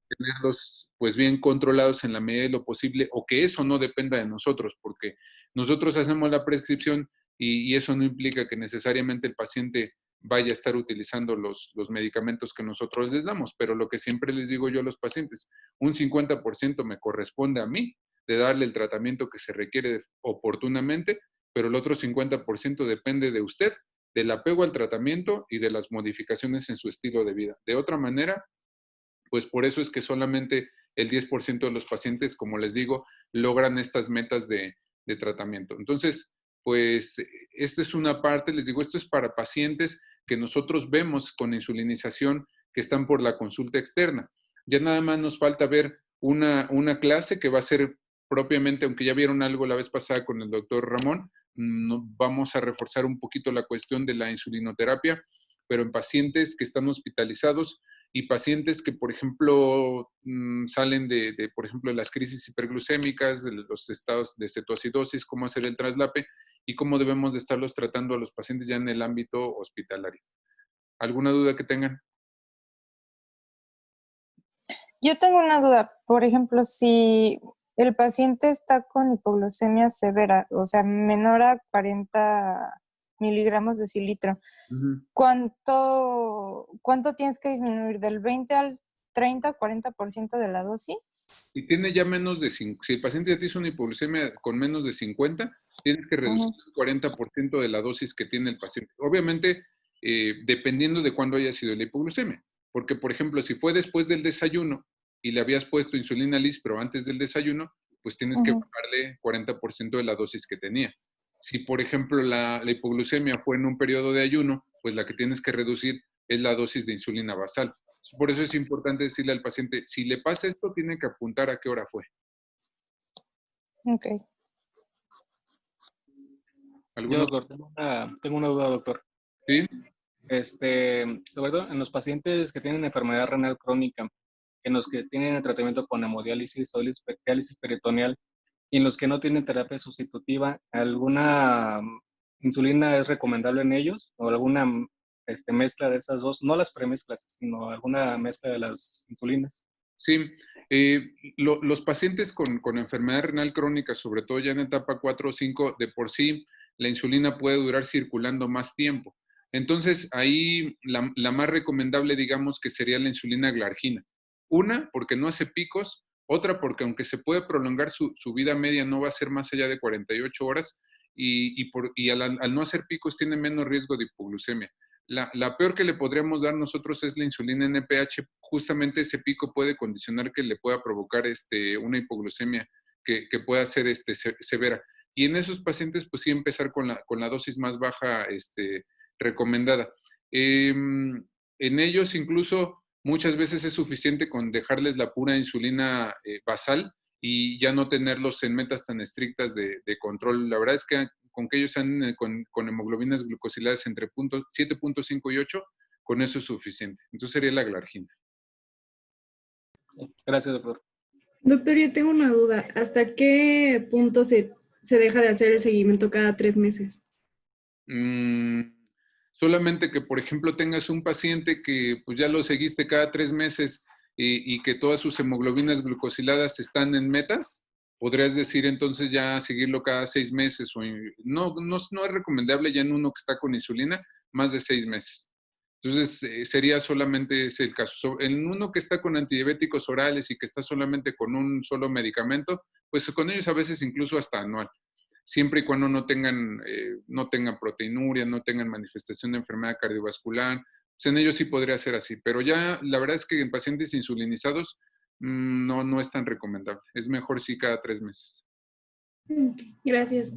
A: tenerlos pues bien controlados en la medida de lo posible o que eso no dependa de nosotros, porque nosotros hacemos la prescripción y eso no implica que necesariamente el paciente vaya a estar utilizando los medicamentos que nosotros les damos, pero lo que siempre les digo yo a los pacientes, un 50% me corresponde a mí de darle el tratamiento que se requiere oportunamente, pero el otro 50% depende de usted, del apego al tratamiento y de las modificaciones en su estilo de vida. De otra manera, pues por eso es que solamente el 10% de los pacientes, como les digo, logran estas metas de tratamiento. Entonces, pues esta es una parte, les digo, esto es para pacientes que nosotros vemos con insulinización que están por la consulta externa. Ya nada más nos falta ver una clase que va a ser propiamente, aunque ya vieron algo la vez pasada con el doctor Ramón, vamos a reforzar un poquito la cuestión de la insulinoterapia, pero en pacientes que están hospitalizados y pacientes que, por ejemplo, salen por ejemplo, de las crisis hiperglucémicas, de los estados de cetoacidosis, cómo hacer el traslape y cómo debemos de estarlos tratando a los pacientes ya en el ámbito hospitalario. ¿Alguna duda que tengan?
B: Yo tengo una duda. Por ejemplo, si el paciente está con hipoglucemia severa, o sea, menor a 40 miligramos de cilitro, ¿cuánto tienes que disminuir? ¿Del 20 al 30 o 40% de la dosis?
A: Si tiene ya menos de 5, si el paciente ya tiene una hipoglucemia con menos de 50, tienes que reducir el 40% de la dosis que tiene el paciente. Obviamente, dependiendo de cuándo haya sido la hipoglucemia. Porque, por ejemplo, si fue después del desayuno y le habías puesto insulina lispro antes del desayuno, pues tienes que bajarle 40% de la dosis que tenía. Si, por ejemplo, la hipoglucemia fue en un periodo de ayuno, pues la que tienes que reducir es la dosis de insulina basal. Por eso es importante decirle al paciente, si le pasa esto, tiene que apuntar a qué hora fue.
B: Ok.
M: Yo, doctor, tengo una duda, doctor.
A: ¿Sí?
M: Sobre todo en los pacientes que tienen enfermedad renal crónica, en los que tienen el tratamiento con hemodiálisis o diálisis peritoneal, y en los que no tienen terapia sustitutiva, ¿alguna insulina es recomendable en ellos? ¿O alguna mezcla de esas dos? No las premezclas, sino alguna mezcla de las insulinas.
A: Sí, los pacientes con enfermedad renal crónica, sobre todo ya en etapa 4 o 5, de por sí la insulina puede durar circulando más tiempo. Entonces, ahí la más recomendable, digamos, que sería la insulina glargina. Una, porque no hace picos. Otra, porque aunque se puede prolongar su vida media, no va a ser más allá de 48 horas. Y al no hacer picos, tiene menos riesgo de hipoglucemia. La peor que le podríamos dar nosotros es la insulina NPH. Justamente ese pico puede condicionar que le pueda provocar una hipoglucemia que pueda ser severa. Y en esos pacientes, pues sí, empezar con la dosis más baja recomendada. En ellos, incluso, muchas veces es suficiente con dejarles la pura insulina basal y ya no tenerlos en metas tan estrictas de control. La verdad es que con que ellos sean con hemoglobinas glucosiladas entre 7.5 y 8, con eso es suficiente. Entonces sería la glargina.
M: Gracias, doctor.
H: Doctor, yo tengo una duda. ¿Hasta qué punto se deja de hacer el seguimiento cada 3 meses?
A: Solamente que, por ejemplo, tengas un paciente que pues ya lo seguiste cada 3 meses y que todas sus hemoglobinas glucosiladas están en metas, podrías decir entonces ya seguirlo cada 6 meses. No es recomendable ya en uno que está con insulina más de 6 meses. Entonces, sería solamente ese el caso. En uno que está con antidiabéticos orales y que está solamente con un solo medicamento, pues con ellos a veces incluso hasta anual. Siempre y cuando no tengan proteinuria, no tengan manifestación de enfermedad cardiovascular, pues en ellos sí podría ser así. Pero ya la verdad es que en pacientes insulinizados no es tan recomendable. Es mejor sí cada 3 meses.
H: Gracias.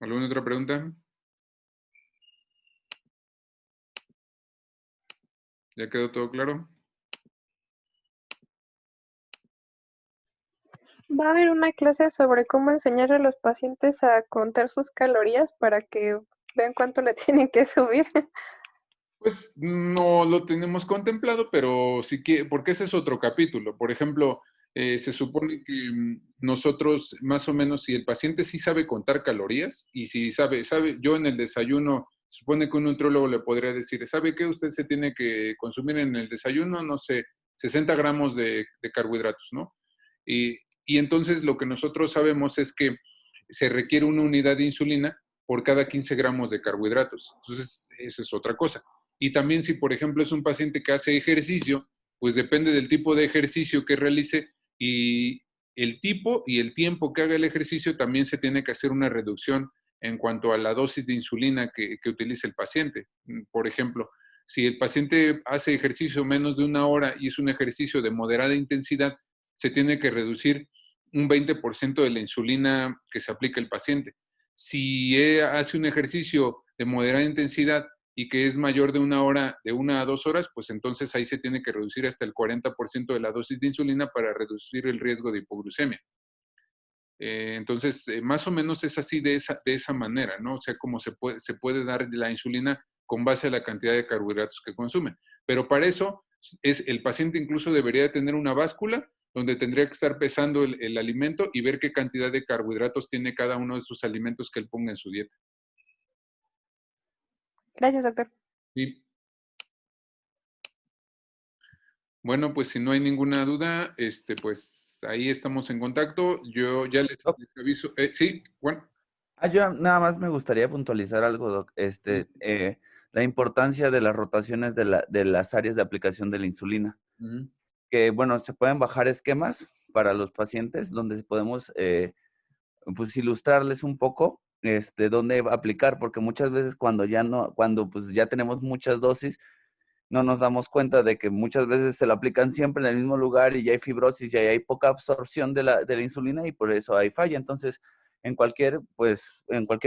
A: ¿Alguna otra pregunta? ¿Ya quedó todo claro?
D: Va a haber una clase sobre cómo enseñar a los pacientes a contar sus calorías para que vean cuánto le tienen que subir.
A: Pues no lo tenemos contemplado, pero sí que, porque ese es otro capítulo. Por ejemplo, se supone que nosotros, más o menos, si el paciente sí sabe contar calorías y si sabe, yo en el desayuno, supone que un nutriólogo le podría decir, ¿sabe qué? Usted se tiene que consumir en el desayuno, no sé, 60 gramos de carbohidratos, ¿no? Y entonces lo que nosotros sabemos es que se requiere una unidad de insulina por cada 15 gramos de carbohidratos. Entonces, esa es otra cosa. Y también si, por ejemplo, es un paciente que hace ejercicio, pues depende del tipo de ejercicio que realice y el tipo y el tiempo que haga el ejercicio también se tiene que hacer una reducción en cuanto a la dosis de insulina que utilice el paciente. Por ejemplo, si el paciente hace ejercicio menos de 1 hora y es un ejercicio de moderada intensidad, se tiene que reducir un 20% de la insulina que se aplica al paciente. Si hace un ejercicio de moderada intensidad y que es mayor de 1 hora, de 1 a 2 horas, pues entonces ahí se tiene que reducir hasta el 40% de la dosis de insulina para reducir el riesgo de hipoglucemia. Entonces, más o menos es así de esa manera, ¿no? O sea, como se puede dar la insulina con base a la cantidad de carbohidratos que consume. Pero para eso, el paciente incluso debería tener una báscula donde tendría que estar pesando el alimento y ver qué cantidad de carbohidratos tiene cada uno de sus alimentos que él ponga en su dieta.
B: Gracias, doctor.
A: Sí. Bueno, pues si no hay ninguna duda, pues ahí estamos en contacto. Yo ya les aviso. Sí, Juan.
G: Yo nada más me gustaría puntualizar algo, Doc. La importancia de las rotaciones de las áreas de aplicación de la insulina. Que, bueno, se pueden bajar esquemas para los pacientes donde podemos, pues, ilustrarles un poco dónde aplicar, porque muchas veces cuando pues ya tenemos muchas dosis, no nos damos cuenta de que muchas veces se lo aplican siempre en el mismo lugar y ya hay fibrosis y hay poca absorción de la insulina y por eso hay falla. Entonces, en cualquier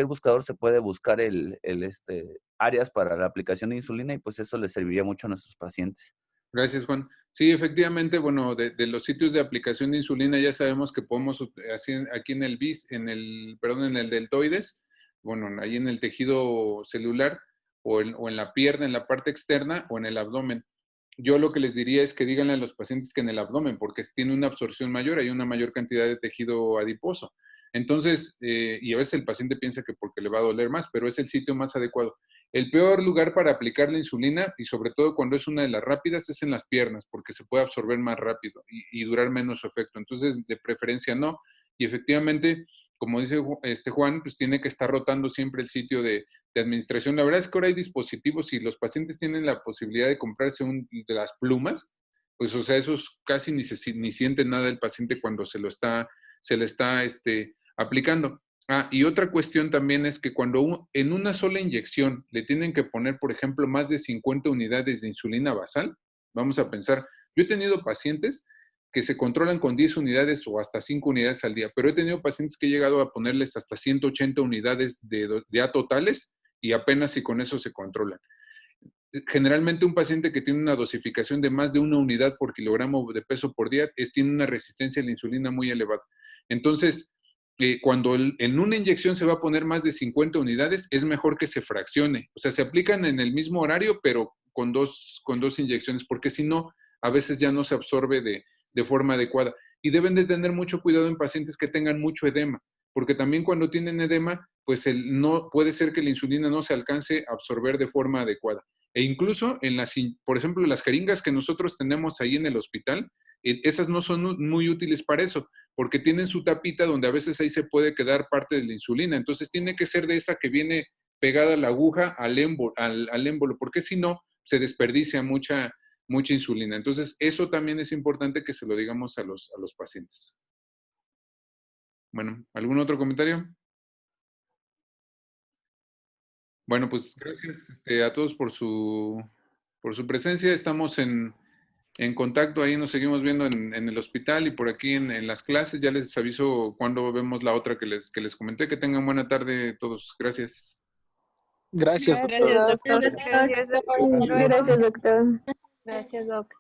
G: buscador se puede buscar áreas para la aplicación de insulina y pues eso les serviría mucho a nuestros pacientes.
A: Gracias, Juan. Sí, efectivamente, bueno, de los sitios de aplicación de insulina ya sabemos que podemos, aquí en el en el deltoides, bueno, ahí en el tejido celular, o en la pierna, en la parte externa, o en el abdomen. Yo lo que les diría es que díganle a los pacientes que en el abdomen, porque tiene una absorción mayor, hay una mayor cantidad de tejido adiposo. Entonces, y a veces el paciente piensa que porque le va a doler más, pero es el sitio más adecuado. El peor lugar para aplicar la insulina, y sobre todo cuando es una de las rápidas, es en las piernas, porque se puede absorber más rápido y durar menos su efecto. Entonces, de preferencia no. Y efectivamente, como dice Juan, pues tiene que estar rotando siempre el sitio de administración. La verdad es que ahora hay dispositivos y los pacientes tienen la posibilidad de comprarse de las plumas, pues o sea, esos casi ni siente nada el paciente cuando se le está aplicando. Y otra cuestión también es que cuando en una sola inyección le tienen que poner, por ejemplo, más de 50 unidades de insulina basal, vamos a pensar, yo he tenido pacientes que se controlan con 10 unidades o hasta 5 unidades al día, pero he tenido pacientes que he llegado a ponerles hasta 180 unidades ya totales y apenas si con eso se controlan. Generalmente un paciente que tiene una dosificación de más de 1 unidad por kilogramo de peso por día tiene una resistencia a la insulina muy elevada. Entonces, cuando en una inyección se va a poner más de 50 unidades, es mejor que se fraccione. O sea, se aplican en el mismo horario, pero con dos inyecciones, porque si no, a veces ya no se absorbe de forma adecuada. Y deben de tener mucho cuidado en pacientes que tengan mucho edema, porque también cuando tienen edema, pues puede ser que la insulina no se alcance a absorber de forma adecuada. E incluso, por ejemplo, las jeringas que nosotros tenemos ahí en el hospital, esas no son muy útiles para eso, porque tienen su tapita donde a veces ahí se puede quedar parte de la insulina. Entonces tiene que ser de esa que viene pegada a la aguja al émbolo, porque si no, se desperdicia mucha insulina. Entonces, eso también es importante que se lo digamos a los pacientes. Bueno, ¿algún otro comentario? Bueno, pues gracias a todos por su presencia. Estamos en contacto, ahí nos seguimos viendo en el hospital y por aquí en las clases. Ya les aviso cuando vemos la otra que les comenté. Que tengan buena tarde todos. Gracias.
K: Gracias.
D: Gracias, doctor.
I: Gracias, doctor.
D: Gracias, doc.